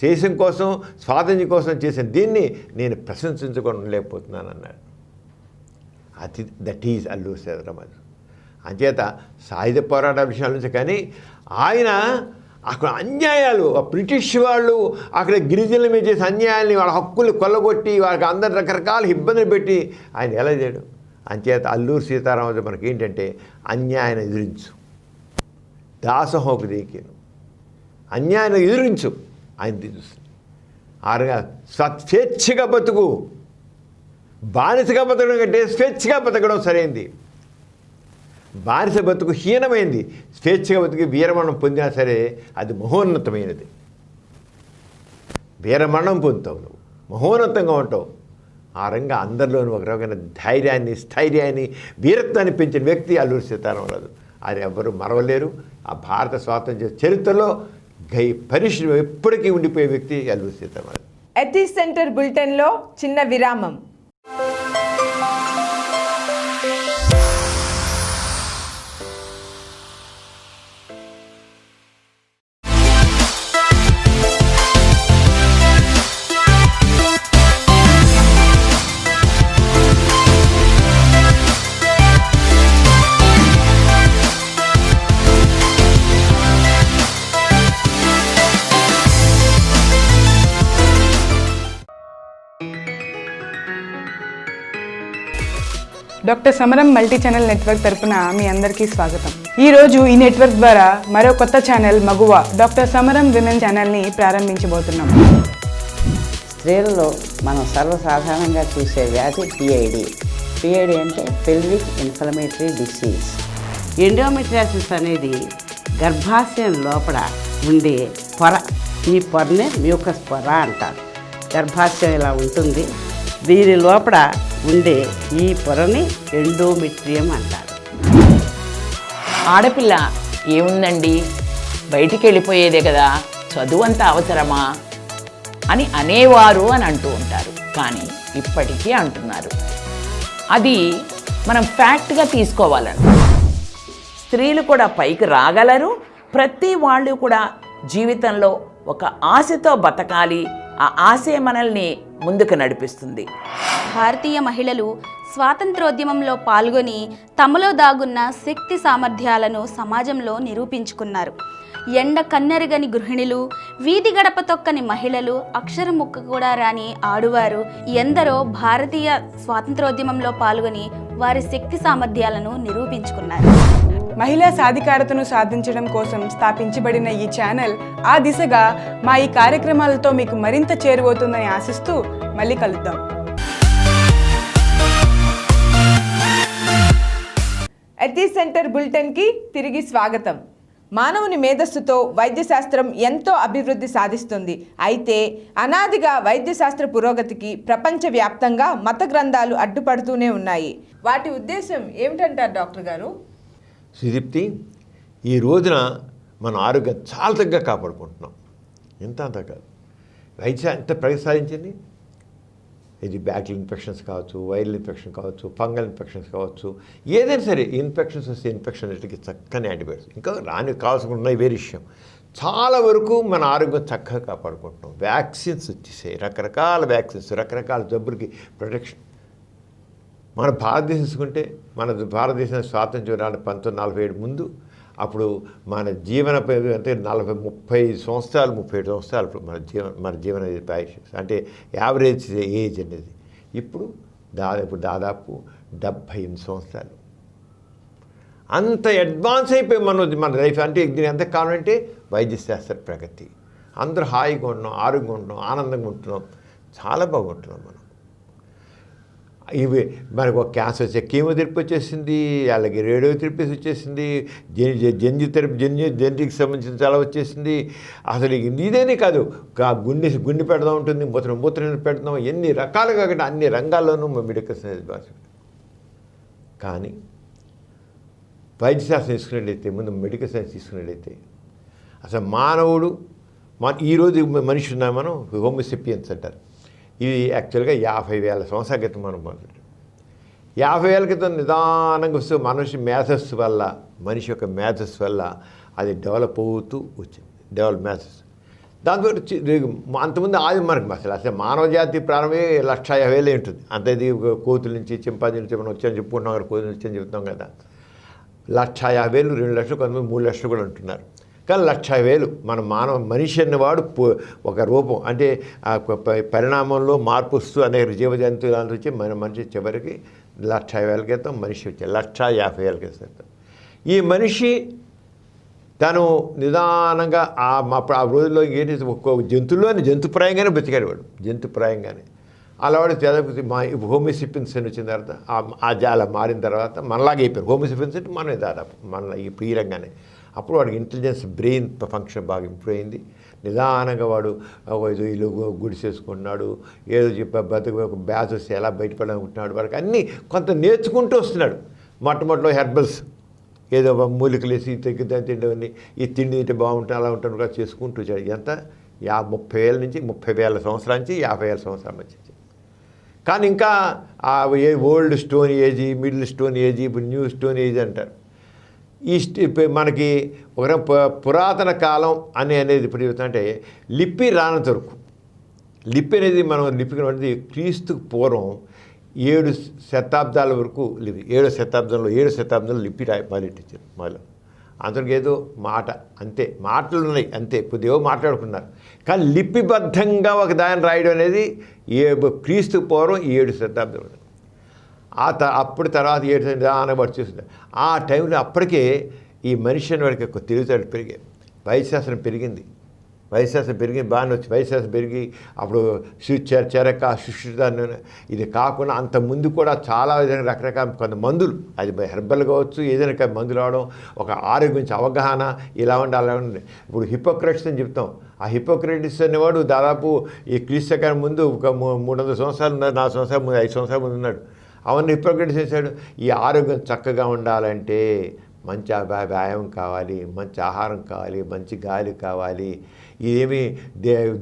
దేశం కోసం స్వాతంత్ర్యం కోసం చేసిన దీన్ని నేను ప్రశంసించుకొని లేకపోతున్నాను అన్నాడు. That is Alluri Sitaramaraju. అంచేత సాయుధ పోరాట విషయాల నుంచి కానీ ఆయన అక్కడ అన్యాయాలు బ్రిటిష్ వాళ్ళు అక్కడ గిరిజనుల మీద చేసే అన్యాయాల్ని వాళ్ళ హక్కులు కొల్లగొట్టి వాళ్ళకి అందరు రకరకాల ఇబ్బందులు పెట్టి ఆయన ఎలా చేయడు. అంచేత అల్లూరి సీతారామరాజు మనకి ఏంటంటే అన్యాయాన్ని ఎదిరించు, దాసోహంకు దీకేను, అన్యాయాన్ని ఎదిరించు ఆయన చూస్తుంది. ఆరుగా స్వేచ్ఛగా బతుకు, బానిసగా బతకడం కంటే స్వేచ్ఛగా బతకడం సరైంది. బానిస బతుకు హీనమైంది, స్వేచ్ఛగా బతుకు వీరమరణం పొందినా సరే అది మహోన్నతమైనది. వీరమరణం పొందుతావు, నువ్వు మహోన్నతంగా ఉంటావు. ఆ రంగా అందరిలోనూ ఒక రకమైన ధైర్యాన్ని, స్థైర్యాన్ని, వీరత్వాన్ని పెంచిన వ్యక్తి అల్లూరి సీతారామరాజు. అది ఎవ్వరూ మరవలేరు. ఆ భారత స్వాతంత్ర్య చరిత్రలో పరిశ్రమ ఎప్పటికీ ఉండిపోయే వ్యక్తి అల్లూరి సీతారామరాజు. ఎథిక్స్ సెంటర్ బులెటిన్లో చిన్న విరామం. Doctor Samaram multi channel network తరపున మీ అందరికీ స్వాగతం. ఈరోజు ఈ నెట్వర్క్ ద్వారా మరో కొత్త ఛానల్ మగువ డాక్టర్ సమరం విమెన్ ఛానల్ని ప్రారంభించబోతున్నాం. స్త్రీలలో మనం సర్వసాధారణంగా చూసే వ్యాధి పిఐడి. పిఐడి అంటే పెల్విక్ ఇన్ఫ్లమేటరీ డిసీజ్. ఎండోమెట్రియాసిస్ అనేది గర్భాశయం లోపల ఉండే పొర. ఈ పొరనే మ్యూకస్ పొర అంటారు. గర్భాశయం ఇలా ఉంటుంది. దీని లోపల ఉండే ఈ పొరని ఎండోమెట్రియం అంటారు. ఆడపిల్ల ఏముందండి, బయటికి వెళ్ళిపోయేదే కదా, చదువు అంత అవసరమా అని అనేవారు అని అంటూ ఉంటారు. కానీ ఇప్పటికీ అంటున్నారు. అది మనం ఫ్యాక్ట్గా తీసుకోవాలంట. స్త్రీలు కూడా పైకి రాగలరు. ప్రతి వాళ్ళు కూడా జీవితంలో ఒక ఆశతో బతకాలి. ఆ ఆశే మనల్ని ముందుకు నడిపిస్తుంది. భారతీయ మహిళలు స్వాతంత్రోద్యమంలో పాల్గొని తమలో దాగున్న శక్తి సామర్థ్యాలను సమాజంలో నిరూపించుకున్నారు. ఎండ కన్నెరగని గృహిణులు, వీధి గడప తొక్కని మహిళలు, అక్షరం ముక్క కూడా రాని ఆడువారు ఎందరో భారతీయ స్వాతంత్రోద్యమంలో పాల్గొని వారి శక్తి సామర్థ్యాలను నిరూపించుకున్నారు. మహిళా సాధికారతను సాధించడం కోసం స్థాపించబడిన ఈ ఛానల్ ఆ దిశగా మా ఈ కార్యక్రమాలతో మీకు మరింత చేరువవుతుందని ఆశిస్తూ మళ్ళీ కలుద్దాం. ఎథిక్స్ సెంటర్ బులెటిన్కి తిరిగి స్వాగతం. మానవుని మేధస్సుతో వైద్యశాస్త్రం ఎంతో అభివృద్ధి సాధిస్తుంది. అయితే అనాదిగా వైద్యశాస్త్ర పురోగతికి ప్రపంచవ్యాప్తంగా మత గ్రంథాలు అడ్డుపడుతూనే ఉన్నాయి. వాటి ఉద్దేశం ఏమిటంటారు డాక్టర్ గారు? సుదీప్తి, ఈ రోజున మన ఆరోగ్యం చాలా తగ్గ కాపాడుకుంటున్నాం. అంత కాదు, వైద్య ఎంత ప్రగతి సాధించింది. ఇది బ్యాక్టీరియల్ ఇన్ఫెక్షన్స్ కావచ్చు, వైరల్ ఇన్ఫెక్షన్ కావచ్చు, ఫంగల్ ఇన్ఫెక్షన్స్ కావచ్చు, ఏదైనా సరే ఇన్ఫెక్షన్స్ వస్తే ఇన్ఫెక్షన్ అన్నిటికీ చక్కని యాంటీబయాటిక్స్, ఇంకా రాని కావాల్సి ఉన్నాయి వేరే విషయం. చాలా వరకు మన ఆరోగ్యం చక్కగా కాపాడుకుంటున్నాం. వ్యాక్సిన్స్ వచ్చేసాయి, రకరకాల వ్యాక్సిన్స్, రకరకాల జబ్బులకి ప్రొటెక్షన్. మన భారతదేశం తీసుకుంటే, మన భారతదేశం స్వాతంత్ర్యం 1947 ముందు అప్పుడు మన జీవన అంటే 30 సంవత్సరాలు 37 సంవత్సరాలు మన జీవన ఆయుష్ అంటే యావరేజ్ ఏజ్ అనేది ఇప్పుడు దాదాపు 78 సంవత్సరాలు. అంత అడ్వాన్స్ అయిపోయి మన లైఫ్. అంటే దీని ఎంత కావాలంటే వైద్యశాస్త్ర ప్రగతి. అందరూ హాయిగా ఉంటున్నాం, ఆరోగ్యంగా ఉంటున్నాం, ఆనందంగా ఉంటున్నాం, చాలా బాగుంటున్నాం మనం. ఇవి మనకు ఒక క్యాన్సర్ వచ్చే కీమోథెరపీ వచ్చేసింది, అలాగే రేడియోథెరపీ వచ్చేసింది, జెనెటిక్ సంబంధించిన చాలా వచ్చేసింది. అసలు ఇదేనే కాదు, గుండె పెడదాం ఉంటుంది, మూత్రం పెడదాం, ఎన్ని రకాలుగా కాకుండా అన్ని రంగాల్లోనూ మెడికల్ సైన్స్ భాష. కానీ వైద్యశాస్త్రం తీసుకున్నట్లయితే, ముందు మెడికల్ సైన్స్ తీసుకున్నట్లయితే అసలు మానవుడు ఈరోజు మనిషి ఉన్నాం మనం హోమోసెపియన్స్ అంటారు. ఇది యాక్చువల్గా 50,000 సంవత్సరాల క్రితం మనం మొదలు 50,000 క్రితం నిదానంగా వస్తూ మనిషి మేధస్సు వల్ల మనిషి యొక్క మేధస్సు వల్ల అది డెవలప్ అవుతూ వచ్చింది. డెవలప్ మేధస్సు దాంతో అంతకుముందు ఆది మనకు అసలు మానవ జాతి ప్రారంభమే 150,000 ఉంటుంది. అంత ఇది కోతుల నుంచి చింపాజీ నుంచి మనం వచ్చాయని చెప్పుకుంటున్నాం కదా, కోతుల నుంచి అని చెప్తాం కదా. 150,000, 2 లక్షలు, కొంతమంది 3 లక్షలు కూడా ఉంటున్నారు. కానీ 150,000 మన మనిషి అన్నవాడు ఒక రూపం అంటే పరిణామంలో మార్పు వస్తూ అనేక జీవజంతువులు వచ్చి మన మనిషి చివరికి 150,000 క్రితం మనిషి వచ్చాయి. 150,000 క్రితం ఈ మనిషి తను నిదానంగా ఆ రోజుల్లో ఏంటి ఒక్కో జంతువులోని జంతుప్రాయంగానే బతికాడు వాడు, జంతుప్రాయంగానే. అలా వాడు హోమోసెపియన్స్ అని వచ్చిన తర్వాత అలా మారిన తర్వాత మనలాగే అయిపోయారు. హోమోసెపియన్స్ అంటే మనమే దాదాపు మన ఈ రంగానే. అప్పుడు వాడికి ఇంటెలిజెన్స్ బ్రెయిన్ ఫంక్షన్ బాగా ఇంప్రూవ్ అయింది. నిదానంగా వాడు ఇల్లు గుడిసేసుకుంటున్నాడు, ఏదో బతుకు బ్యాచ్ వస్తే ఎలా బయటపడాలనుకుంటున్నాడు. వాడికి అన్నీ కొంత నేర్చుకుంటూ వస్తున్నాడు. మొట్టమొదటిలో హెర్బల్స్ ఏదో మూలికలు వేసి తిండి ఈ తిండి తింటే బాగుంటుంది అలా ఉంటాను కూడా చేసుకుంటూ వచ్చాడు. ఎంత 30,000 నుంచి 30,000 సంవత్సరాల నుంచి 50,000 సంవత్సరాల మధ్య. కానీ ఇంకా old stone age, middle stone age, ఇప్పుడు న్యూ స్టోన్ ఏజీ అంటారు. మనకి ఒక పురాతన కాలం అనేది ఇప్పుడు చెబుతుంటే లిపి రానంత వరకు, లిపి అనేది మనం లిపి అనేది క్రీస్తుకు పూర్వం 7 శతాబ్దాల వరకు 7వ శతాబ్దంలో లిపి మొదలెట్టించారు. మొదలు అందరికి ఏదో మాట అంతే, మాటలు ఉన్నాయి అంతే, కొద్దిగా మాట్లాడుకున్నారు. కానీ లిపిబద్ధంగా ఒక దాన్ని రాయడం అనేది క్రీస్తు పూర్వం 7 శతాబ్దంలో. అప్పుడు తర్వాత 7 శతాబ్దాలు చూస్తుంది. ఆ టైంలో అప్పటికే ఈ మనిషి అనే వాడికి తెలివితేటలు పెరిగాయి, వైశాసనం పెరిగింది బాగానే వచ్చి వైశాసనం పెరిగి అప్పుడు చెరక సుష్టిదాన్ని ఇది కాకుండా అంత ముందు కూడా చాలా విధంగా రకరకాల కొంత మందులు, అది హెర్బల్ కావచ్చు, ఏదైనా మందులు అవడం, ఒక ఆరోగ్యం గురించి అవగాహన ఇలా అలా ఉండి. ఇప్పుడు హిపోక్రటిస్ అని చెప్తాం. ఆ హిపోక్రటిస్ అనేవాడు దాదాపు ఈ క్రీస్తు ముందు ఒక 300 సంవత్సరాలు ఉన్నారు, 4 సంవత్సరాల ముందు, 5 సంవత్సరాల ముందు ఉన్నాడు. అవన్నీ హిపోక్రటిస్ చేశాడు. ఈ ఆరోగ్యం చక్కగా ఉండాలంటే మంచి వ్యాయామం కావాలి, మంచి ఆహారం కావాలి, మంచి గాలి కావాలి, ఇదేమి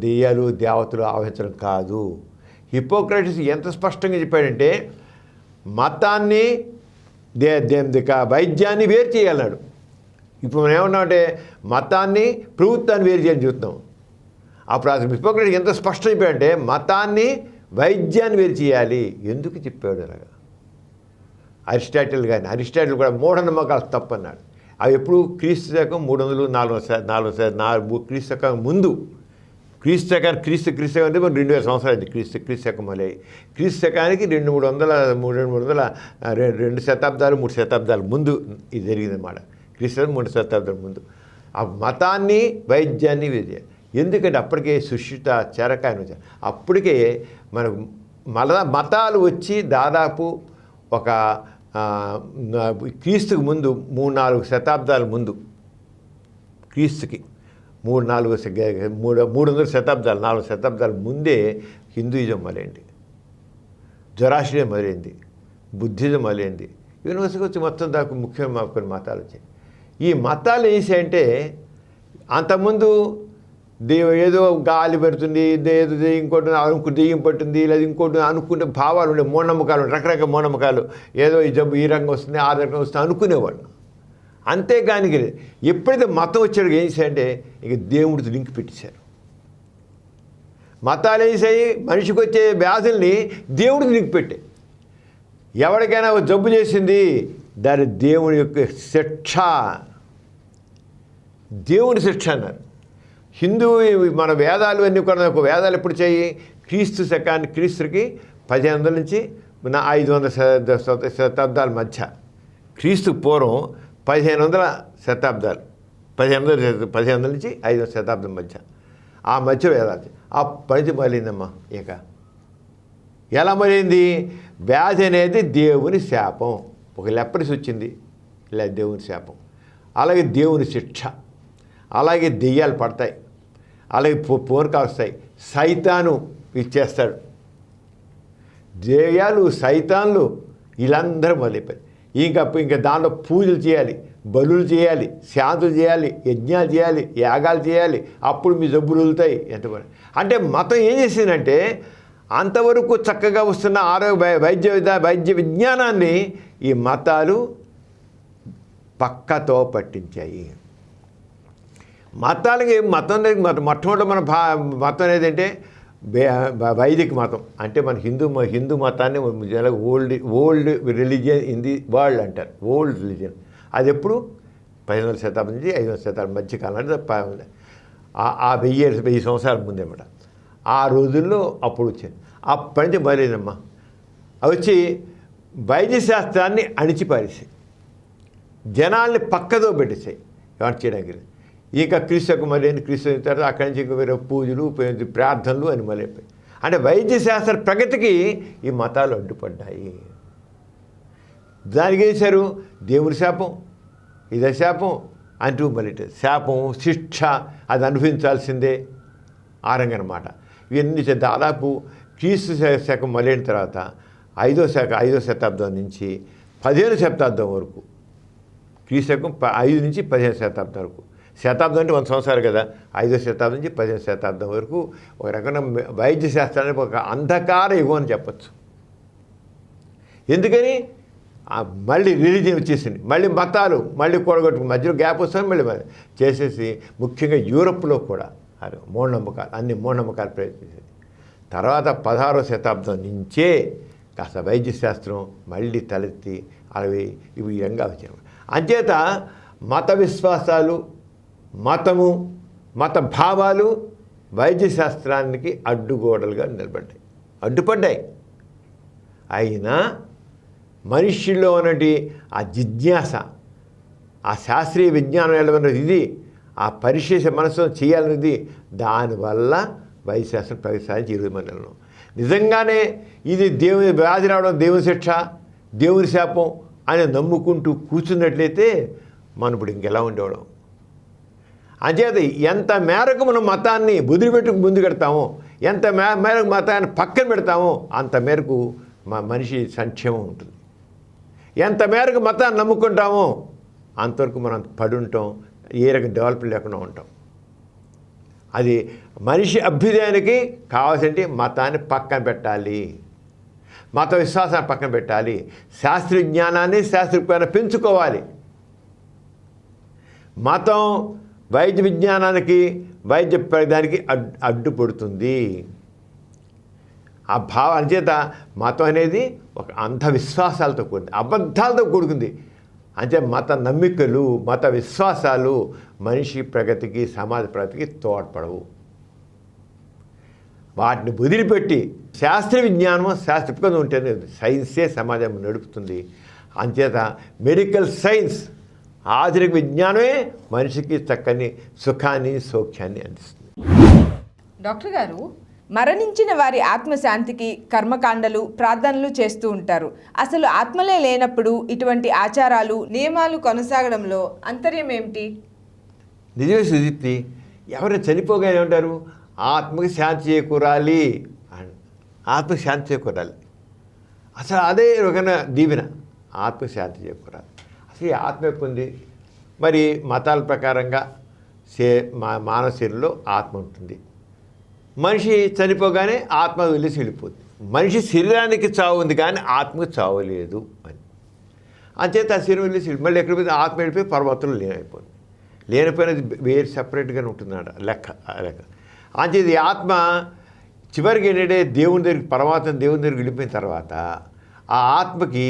దెయ్యాలు దేవతలు ఆవహించడం కాదు. హిపోక్రటిస్ ఎంత స్పష్టంగా చెప్పాడంటే మతాన్ని వైద్యాన్ని వేరు చేయాలన్నాడు. ఇప్పుడు మనం ఏమన్నామంటే మతాన్ని ప్రభుత్వాన్ని వేరు చేయాలని చూస్తున్నాం. అప్పుడు అసలు హిపోక్రటిస్ ఎంత స్పష్టం చెప్పాడంటే మతాన్ని వైద్యాన్ని వేరు చేయాలి. ఎందుకు చెప్పాడు అలాగా? అరిస్టాటిల్ కూడా మూఢనమ్మకాలు తప్పన్నాడు. అవి ఎప్పుడు క్రీస్తు శకం 300-400 క్రీస్తు శకం ముందు, క్రీస్తు శకం అంటే 2000 సంవత్సరాలు అయింది క్రీస్తు శకం మొదలై. క్రీస్తు శకానికి 2 శతాబ్దాలు 3 శతాబ్దాల ముందు ఇది జరిగిందన్నమాట. క్రీస్తు 3 శతాబ్దాల ముందు ఆ మతాన్ని వైద్యాన్ని విద్య. ఎందుకంటే అప్పటికే సుశిత చెరకాయన వచ్చారు. అప్పటికే మనకు మతాలు వచ్చి దాదాపు ఒక క్రీస్తుకు ముందు 3-4 శతాబ్దాల ముందు, క్రీస్తుకి 300 శతాబ్దాలు 4 శతాబ్దాల ముందే హిందూయిజం మొదలైంది, జొరాస్ట్రియన్ మొదలైంది, బుద్ధిజం మొదలైంది. ఇవన్నీ వచ్చి మొత్తం దాకా ముఖ్యమైన కొన్ని మతాలు వచ్చాయి. ఈ మతాలు ఏంటంటే అంతకుముందు ఏదో గాలి పెడుతుంది, ఏదో ఇంకోటి దెయ్యం పట్టింది, లేదా ఇంకోటి అనుకునే భావాలు ఉండే, మూఢనమ్మకాలు, రకరకాల మూఢనమ్మకాలు, ఏదో ఈ జబ్బు ఈ రంగం వస్తుంది ఆ రంగం వస్తుంది అనుకునేవాళ్ళు. అంతేగాని ఎప్పుడైతే మతం వచ్చాడు ఏం చేశారంటే ఇక దేవుడితో లింక్ పెట్టేశారు. మతాలు వేసాయి మనిషికి వచ్చే వ్యాధుల్ని దేవుడికి లింక్ పెట్టాయి. ఎవరికైనా జబ్బు చేసింది దాని దేవుని యొక్క శిక్ష, దేవుని శిక్ష అన్నారు. హిందూ మన వేదాలు అన్నీ కూడా ఒక వేదాలు ఎప్పుడు చేయి క్రీస్తుకి 1500 నుంచి 500 శతాబ్దాల మధ్య, క్రీస్తు పూర్వం 1500 శతాబ్దాలు, 1500 నుంచి 500 శతాబ్దం మధ్య, ఆ మధ్య వేదాలు అప్పటి నుంచి మొదలైందమ్మా. ఇక ఎలా మొదలైంది? వ్యాధి అనేది దేవుని శాపం. ఒక లెప్రసీ వచ్చింది, ఇలా దేవుని శాపం. అలాగే దేవుని శిక్ష, అలాగే దెయ్యాలు పడతాయి, అలాగే పూనకాలు వస్తాయి, సైతాను ఇచ్చేస్తాడు. దెయ్యాలు సైతాన్లు వీళ్ళందరూ మొదలైపోయారు. ఇంకా దాంట్లో పూజలు చేయాలి, బలులు చేయాలి, శాంతులు చేయాలి, యజ్ఞాలు చేయాలి, యాగాలు చేయాలి, అప్పుడు మీ జబ్బులు వదులుతాయి. ఎంతవరకు అంటే మతం ఏం చేసిందంటే అంతవరకు చక్కగా వస్తున్న వైద్య విజ్ఞానాన్ని ఈ మతాలు పక్కతో పట్టించాయి. మతాలకి మొట్టమొదటి మన మతం అనేది అంటే వైదిక మతం. అంటే మన హిందూ మతాన్ని old religion in the world అంటారు. ఓల్డ్ రిలీజియన్ అది ఎప్పుడు 15వ శతాబ్దం నుంచి 5వ శతాబ్దం మధ్యకాలం అంటే ఆ 1000 సంవత్సరాల ముందేమాట. ఆ రోజుల్లో అప్పుడు వచ్చాను. అప్పటి నుంచి బయలుదేరమ్మా అవి వచ్చి వైద్యశాస్త్రాన్ని అణిచిపారేసాయి, జనాల్ని పక్కదో పెట్టేసాయి. ఏమంటే చేయడానికి ఇక క్రీస్తుకు మళ్ళీ క్రీస్తు తర్వాత అక్కడి నుంచి ఇంకా వేరే పూజలు ప్రార్థనలు అని మళ్ళీ అంటే వైద్యశాస్త్ర ప్రగతికి ఈ మతాలు అడ్డుపడ్డాయి. దానికి వేశారు దేవుని శాపం, ఇదే శాపం అంటూ మళ్ళీ శాపం శిక్ష అది అనుభవించాల్సిందే ఆరంగనమాట. ఇవన్నీ దాదాపు క్రీస్తు శకం మొదలైన తర్వాత 5వ శతాబ్దం నుంచి 15వ శతాబ్దం వరకు, క్రీస్తు శకం 5 నుంచి 15వ శతాబ్దం వరకు. శతాబ్దం అంటే 100 సంవత్సరాలు కదా. 5వ శతాబ్దం నుంచి 15వ శతాబ్దం వరకు ఒక రకమైన వైద్య శాస్త్రానికి ఒక అంధకార యుగం అని చెప్పచ్చు. ఎందుకని మళ్ళీ రిలీజియన్ వచ్చేసింది, మళ్ళీ మతాలు మళ్ళీ కూడగొట్టుకు మధ్యలో గ్యాప్ వస్తుంది, మళ్ళీ చేసేసి ముఖ్యంగా యూరప్లో కూడా మూఢనమ్మకాలు అన్ని మూఢనమ్మకాలు ప్రయత్నించింది. తర్వాత 16వ శతాబ్దం నుంచే కాస్త వైద్య శాస్త్రం మళ్ళీ తలెత్తి అవి ఇవి ఈ రంగా వచ్చాయి. అంచేత మత విశ్వాసాలు, మతము, మత భావాలు వైద్య శాస్త్రానికి అడ్డుగోడలుగా అడ్డుపడ్డాయి. అయినా మనిషిలో ఉన్నటి ఆ జిజ్ఞాస, ఆ శాస్త్రీయ విజ్ఞానం ఎలాగన్నది ఇది, ఆ పరిశేష మనసు చేయాలన్నది, దానివల్ల వైద్యశాస్త్రం ప్రగతిసాధించి 20 మందిలో నిజంగానే ఇది దేవుని వ్యాధి రావడం దేవుని శిక్ష, దేవుని శాపం అని నమ్ముకుంటూ కూర్చున్నట్లయితే మనం ఇప్పుడు ఇంకెలా ఉండేవాళ్ళం. అంచేత ఎంత మేరకు మనం మతాన్ని వదిలిపెట్టుకు ముందుకెడతామో, ఎంత మేరకు మతాన్ని పక్కన పెడతామో అంత మేరకు మనిషి సంక్షేమం ఉంటుంది. ఎంత మేరకు మతాన్ని నమ్ముకుంటామో అంతవరకు మనం పడి ఉంటాం, ఏ రకం డెవలప్ లేకుండా ఉంటాం. అది మనిషి అభ్యుదయానికి కావాల్సింటే మతాన్ని పక్కన పెట్టాలి, మత విశ్వాసాన్ని పక్కన పెట్టాలి, శాస్త్రీయ జ్ఞానాన్ని శాస్త్రీయ పెంచుకోవాలి. మతం వైద్య విజ్ఞానానికి వైద్య దానికి అడ్డుపడుతుంది. ఆ భావం చేత మతం అనేది ఒక అంధవిశ్వాసాలతో కూడింది, అబద్ధాలతో కూడుకుంది. అంటే మత నమ్మికలు, మత విశ్వాసాలు మనిషి ప్రగతికి, సమాజ ప్రగతికి తోడ్పడవు. వాటిని వదిలిపెట్టి శాస్త్రీయ విజ్ఞానం శాస్త్రీయంగా ఉంటేనే సైన్సే సమాజం నడుపుతుంది. అంచేత మెడికల్ సైన్స్, ఆధునిక విజ్ఞానమే మనిషికి చక్కని సుఖాన్ని, సౌఖ్యాన్ని అందిస్తుంది. డాక్టర్ గారు, మరణించిన వారి ఆత్మశాంతికి కర్మకాండలు, ప్రార్థనలు చేస్తూ ఉంటారు. అసలు ఆత్మలే లేనప్పుడు ఇటువంటి ఆచారాలు, నియమాలు కొనసాగడంలో అంతర్యం ఏమిటి? నిజమే సుదీప్తి. ఎవరైనా చనిపోగానే ఏమంటారు? ఆత్మకి శాంతి చేకూరాలి, ఆత్మకి శాంతి చేకూరాలి. అసలు అదే ఒక దీవెన, ఆత్మకి శాంతి చేకూరాలి. అసలు ఈ ఆత్మ ఎప్పుడు ఉంది? మరి మతాల ప్రకారంగా మానవ శరీరంలో ఆత్మ ఉంటుంది. మనిషి చనిపోగానే ఆత్మ వెళ్ళి వెళ్ళిపోతుంది. మనిషి శరీరానికి చావు ఉంది కానీ ఆత్మకు చావు లేదు అని. అంచేత ఆ శరీరం వెళ్ళి మళ్ళీ ఎక్కడ పోతే ఆత్మ వెళ్ళిపోయి పర్వతంలో లేనైపోతుంది. లేనిపోయినది వేరు సపరేట్గానే ఉంటుందన్నమాట లెక్క. అంచేది ఆత్మ చివరికి ఏంటంటే దేవుని దగ్గరికి, పరమాత్మ దేవుని దగ్గరికి వెళ్ళిపోయిన తర్వాత ఆ ఆత్మకి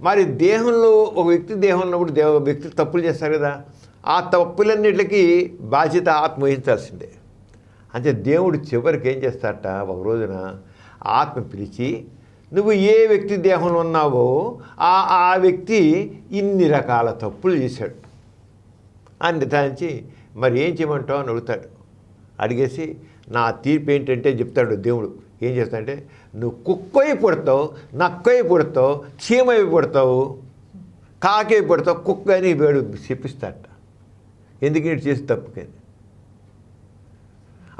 మరి దేహంలో ఒక వ్యక్తి దేహంలో ఉన్నప్పుడు వ్యక్తి తప్పులు చేస్తారు కదా, ఆ తప్పులన్నిటికీ బాధ్యత ఆత్మ వహించాల్సిందే. అంటే దేవుడు చివరికి ఏం చేస్తాడట, ఒక రోజున ఆత్మ పిలిచి నువ్వు ఏ వ్యక్తి దేహంలో ఉన్నావో ఆ వ్యక్తి ఇన్ని రకాల తప్పులు చేశాడు అని నిర్ధారించి మరి ఏం చేయమంటావు అని అడుగుతాడు. అడిగేసి నా తీర్పు ఏంటంటే చెప్తాడు దేవుడు. ఏం చేస్తాడంటే నువ్వు కుక్కయి పుడతావు, నక్కయి పుడతావు, చీమయి పుడతావు, కాకై పుడతావు, కుక్క అని వేడు చెప్పిస్తాడట. ఎందుకు నేను చేసి తప్పుకని.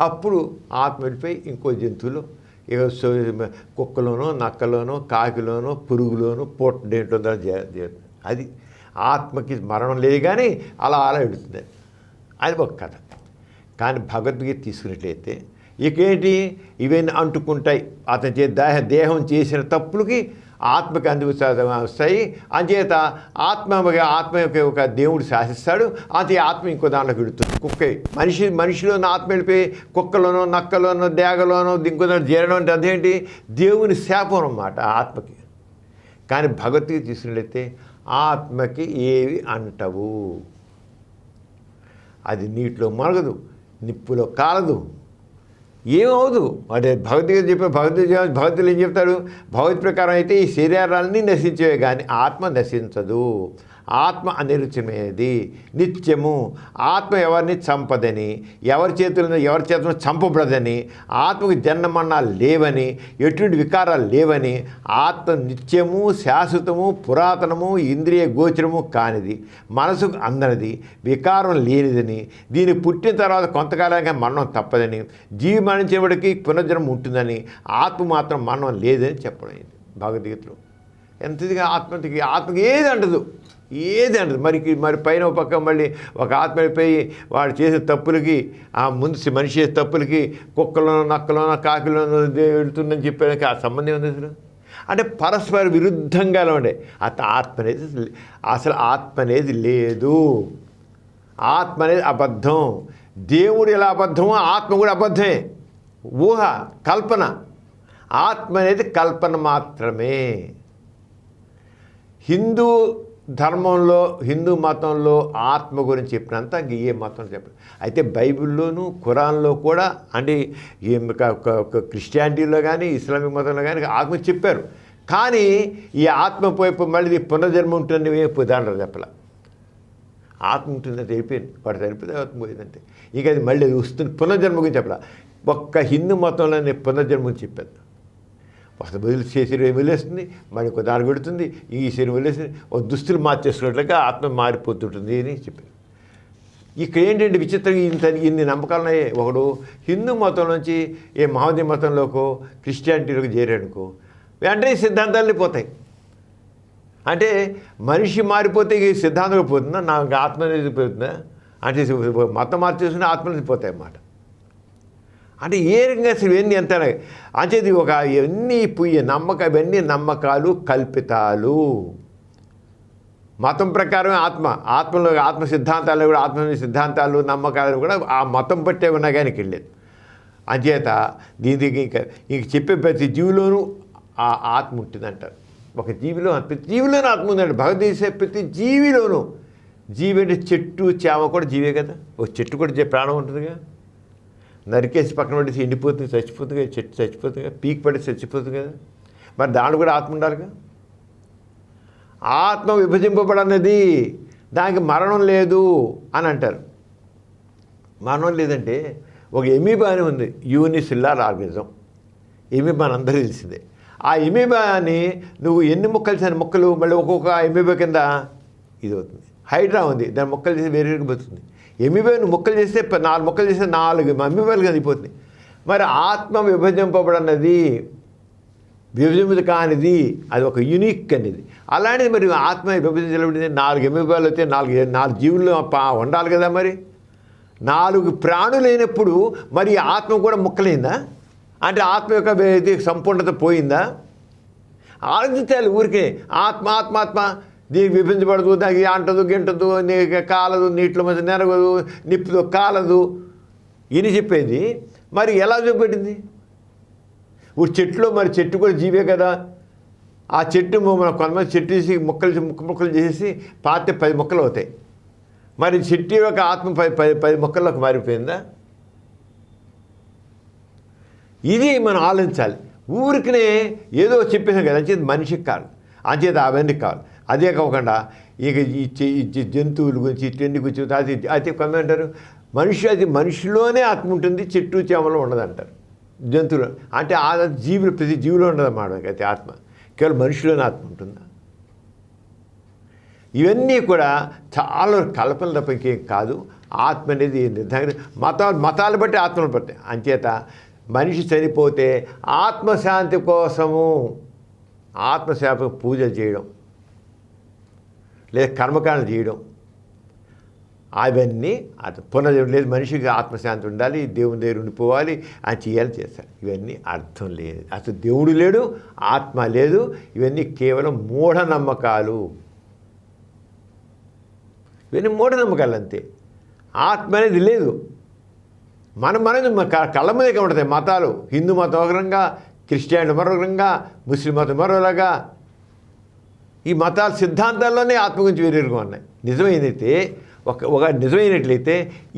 అప్పుడు ఆత్మ వెళ్ళిపోయి ఇంకో జంతువులు, కుక్కలోనో, నక్కలోనో, కాకిలోనో, పురుగులోనో, దేంట్లో అది ఆత్మకి మరణం లేదు కానీ అలా ఎడుతుంది. అది ఒక కథ. కానీ భగవద్గీత తీసుకున్నట్లయితే ఇకేంటి, ఇవన్నీ అంటుకుంటాయి. అతని దేహం చేసిన తప్పులకి ఆత్మకి వస్తాయి. అంచేత ఆత్మ యొక్క ఒక దేవుడు శాసిస్తాడు. అది ఆత్మ ఇంకో దాంట్లోకి వెళుతుంది. మనిషిలోనూ ఆత్మ వెళ్ళిపోయి కుక్కలోనో నక్కలోనో దేగలోనో ఇంకో దాంట్లో చేరడం అంటే అదేంటి, దేవుని శాపం అన్నమాట ఆత్మకి. కానీ భగవద్గీత తీసుకున్నట్లయితే ఆత్మకి ఏవి అంటవు, అది నీటిలో మరగదు, నిప్పులో కాలదు, ఏమవుదు. అంటే భగవద్గీత భగవద్గీతలు ఏం చెప్తాడు, భగవద్ ప్రకారం అయితే ఈ శరీరాలన్నీ నశించేవే కానీ ఆత్మ నశించదు. ఆత్మ అనిరుచమైనది, నిత్యము. ఆత్మ ఎవరిని చంపదని, ఎవరి చేతులను చంపబడదని, ఆత్మకు జన్మమరణాలు లేవని, ఎటువంటి వికారాలు లేవని, ఆత్మ నిత్యము, శాశ్వతము, పురాతనము, ఇంద్రియ గోచరము కానిది, మనసుకు అందనిది, వికారం లేనిదని, దీన్ని పుట్టిన తర్వాత కొంతకాలంగా మరణం తప్పదని, జీవి మరణించేవాడికి పునర్జన్మ ఉంటుందని, ఆత్మ మాత్రం మరణం లేదని చెప్పడం భగవద్గీతలో. ఎంతగా ఆత్మకి ఏది అంటదు. మరి పైన ఒక పక్క మళ్ళీ ఒక ఆత్మడిపోయి వాడు చేసే తప్పులకి, ఆ ముందు మనిషి చేసే తప్పులకి కుక్కలోనో నక్కలోనో కాకిలోనో వెళుతుందని చెప్పడానికి ఆ సంబంధం ఉంది అసలు. అంటే పరస్పర విరుద్ధంగా ఉండే ఆత్మ అనేది లేదు. ఆత్మ అనేది అబద్ధం. దేవుడు ఎలా అబద్ధమో ఆత్మ కూడా అబద్ధమే. ఊహ, కల్పన. ఆత్మ అనేది కల్పన మాత్రమే. హిందూ ధర్మంలో, హిందూ మతంలో ఆత్మ గురించి చెప్పినంత ఏ మతం చెప్పదు. అయితే బైబిల్లోనూ ఖురాన్లో కూడా, అంటే క్రిస్టియానిటీలో కానీ ఇస్లామిక్ మతంలో కానీ ఆత్మ చెప్పారు. కానీ ఈ ఆత్మ పోయి మళ్ళీ పునర్జన్మ ఉంటుంది దాంట్లో చెప్పాల. ఆత్మ ఉంటుందంటే అయిపోయింది, వాడు చనిపోతే ఆత్మ పోయిందంటే ఇక అది మళ్ళీ వస్తుంది. పునర్జన్మ గురించి చెప్పాల. ఒక్క హిందూ మతంలో నేను పునర్జన్మ గురించి చెప్పాను. అసలు శరీరం వదిలేస్తుంది, మళ్ళీ ఇంకో దాన్ని పెడుతుంది, ఈ శరీరం వదిలేస్తుంది, ఒక దుస్తులు మార్చేసుకున్నట్లుగా ఆత్మ మారిపోతుంటుంది అని చెప్పారు. ఇక్కడ ఏంటంటే విచిత్రంగా ఇన్ని నమ్మకాలు ఉన్నాయి. ఒకడు హిందూ మతం నుంచి మహమ్మదీ మతంలోకో క్రిస్టియానిటీలోకి చేరాడుకో వెంటనే సిద్ధాంతాలు పోతాయి. అంటే మనిషి మారిపోతే ఈ సిద్ధాంతం పోతుందా, నాకు ఆత్మ అనేది పోతుందా అంటే మతం మార్చేసుకుని ఆత్మ అనేది పోతాయి అన్నమాట. అంటే ఏ రకంగా అసలు ఇవన్నీ ఎంత అంచేది ఒక ఇవన్నీ ఇవన్నీ నమ్మకాలు, కల్పితాలు. మతం ప్రకారమే ఆత్మలో ఆత్మ సిద్ధాంతాలు కూడా, ఆత్మ సిద్ధాంతాలు, నమ్మకాలు కూడా ఆ మతం పట్టే ఉన్నా కానీ వెళ్ళలేదు. అంచేత దీనికి ఇంక చెప్పే ప్రతి జీవిలోనూ ఆ ఆత్మ ఉంటుందంటారు. ఒక ప్రతి జీవిలోనూ ఆత్మ ఉందండి. భగవద్గీత ప్రతి జీవిలోనూ. జీవి అంటే చెట్టు చేమ కూడా జీవే కదా. ఒక చెట్టు కూడా ప్రాణం ఉంటుందిగా. నరికేసి పక్కన పడేసి ఎండిపోతుంది, చచ్చిపోతుంది కదా. చెట్టు చచ్చిపోతుంది కదా, పీకి పడేసి చచ్చిపోతుంది కదా. మరి దాంట్లో కూడా ఆత్మ ఉండాలిగా. ఆత్మ విభజింపబడన్నది, దానికి మరణం లేదు అని అంటారు. మరణం లేదంటే ఒక ఎమీబా అని ఉంది, యూనిసెల్యులర్ ఆర్గానిజం. ఎమీబా అని అందరికీ తెలిసిందే. ఆ ఎమీబాని నువ్వు ఎన్ని ముక్కలు చేసిన ముక్కలు మళ్ళీ ఒక్కొక్క ఎమీబా కింద ఇది అవుతుంది. హైడ్రా ఉంది, దాని ముక్కలు చేసి వేరే బతుకుతుంది. ఎమీబాను ముక్కలు చేస్తే 4 ముక్కలు చేస్తే 4 అమీబాలు కలిగిపోతుంది. మరి ఆత్మ విభజింపబడన్నది, విభజింప కానిది, అది ఒక యూనిక్ అనేది. అలాంటిది మరి ఆత్మ విభజించబడింది. 4 ఎమీబాలు అయితే 4 జీవుల్లో ఉండాలి కదా. మరి 4 ప్రాణులైనప్పుడు మరి ఆత్మ కూడా ముక్కలైందా? అంటే ఆత్మ యొక్క సంపూర్ణత పోయిందా? ఆలోచించాలి ఊరికే. ఆత్మ దీనికి విభజించబడదు, దానికి అంటదు, గింటదు, కాలదు, నీటిలో మధ్య నెరగదు, నిప్పుతో కాలదు అని చెప్పేది. మరి ఎలా చూపెట్టింది? ఇప్పుడు చెట్టులో మరి చెట్టు కూడా జీవే కదా. ఆ చెట్టు మనం కొంతమంది చెట్టు తీసి ముక్కలు చేసి పాతే 10 ముక్కలు అవుతాయి. మరి చెట్టు యొక్క ఆత్మ 10 ముక్కల్లోకి మారిపోయిందా? ఇది మనం ఆలోచించాలి. ఊరికనే ఏదో చెప్పేసాం కదా, అంచేది మనిషికి కాదు, అంచేత అవన్నీ కావాలి. అదే కాకుండా ఇక ఈ జంతువుల గురించి ఇట్లన్నీ గురించి అయితే కొంతమంది అంటారు మనిషిలోనే ఆత్మ ఉంటుంది, చెట్టు చేమలో ఉండదంటారు. జంతువులు అంటే ఆ జీవులు, ప్రతి జీవిలో ఉండదన్నమాట. అయితే ఆత్మ కేవలం మనిషిలోనే ఆత్మ ఉంటుందా? ఇవన్నీ కూడా చాలా కల్పనలు తప్ప ఇంకేం కాదు. ఆత్మ అనేది మతాలు బట్టి ఆత్మను బట్టి. అంచేత మనిషి చనిపోతే ఆత్మశాంతి కోసము ఆత్మశాంతి పూజ చేయడం, లేదా కర్మకాండలు చేయడం, అవన్నీ అది పునర్జన్మ లేదు. మనిషికి ఆత్మశాంతి ఉండాలి, దేవుని దగ్గర ఉండిపోవాలి అని చేయాలి, చేస్తాడు. ఇవన్నీ అర్థం లేదు. అసలు దేవుడు లేడు, ఆత్మ లేదు. ఇవన్నీ కేవలం మూఢనమ్మకాలు. ఇవన్నీ మూఢనమ్మకాలు అంతే. ఆత్మ అనేది లేదు. మనం కళ్ళ మీదే కనబడతాయి మతాలు. హిందూ మతం ఒక రకంగా, క్రిస్టియానిటీ మరో రకంగా, ముస్లిం మతం మరోలాగా. ఈ మతాల సిద్ధాంతాల్లోనే ఆత్మ గురించి వేరుగా ఉన్నాయి. నిజమైనైతే ఒక నిజమైనట్లయితే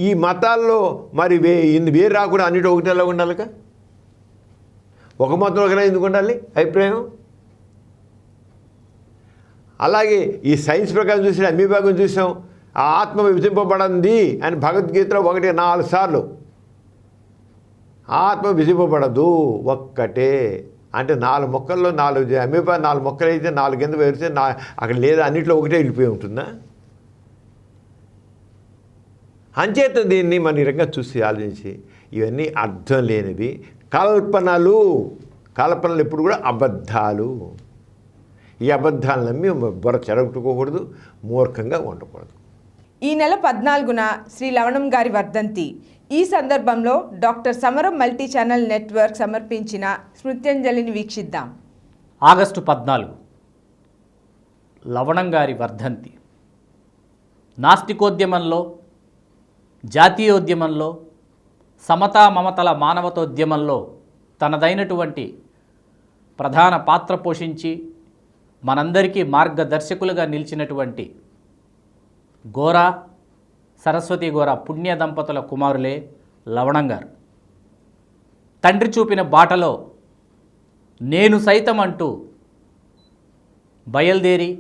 ఈ మతాల్లో మరి వేరు రాకుండా అన్నిటి ఒకటేలా ఉండాలిగా. ఒక మతం ఒకలా ఎందుకు ఉండాలి అభిప్రాయం? అలాగే ఈ సైన్స్ ప్రకారం చూసిన అమీబాగం చూసాం, ఆ ఆత్మ విభజింపబడింది అని భగవద్గీతలో 1-4 సార్లు. ఆత్మ విభజింపబడదు, ఒక్కటే. అంటే 4 మొక్కల్లో 4 అమీబా 4 మొక్కలు అయితే 4 కింద వేరితే అక్కడ లేదా అన్నింటిలో ఒకటే వెళ్ళిపోయి ఉంటుందా? అంచేత దీన్ని మన ఈ రకంగా చూసి ఆలోచించి ఇవన్నీ అర్థం లేనివి కల్పనలు. కల్పనలు ఎప్పుడు కూడా అబద్ధాలు. ఈ అబద్ధాలను నమ్మి బుర్ర చెడగొట్టుకోకూడదు, మూర్ఖంగా ఉండకూడదు. ఈ నెల 14న శ్రీ లవణం గారి వర్ధంతి. ఈ సందర్భంలో doctor Samaram multi channel network సమర్పించిన స్మృత్యంజలిని వీక్షిద్దాం. ఆగస్టు 14 లవణం గారి వర్ధంతి. నాస్తికోద్యమంలో, జాతీయోద్యమంలో, సమతా మమతల మానవతోద్యమంలో తనదైనటువంటి ప్రధాన పాత్ర పోషించి మనందరికీ మార్గదర్శకులుగా నిలిచినటువంటి గోరా సరస్వతి గోరా పుణ్య దంపతుల కుమారులే లవణం గారు. తండ్రి చూపిన బాటలో నేను సైతం అంటూ బయలుదేరి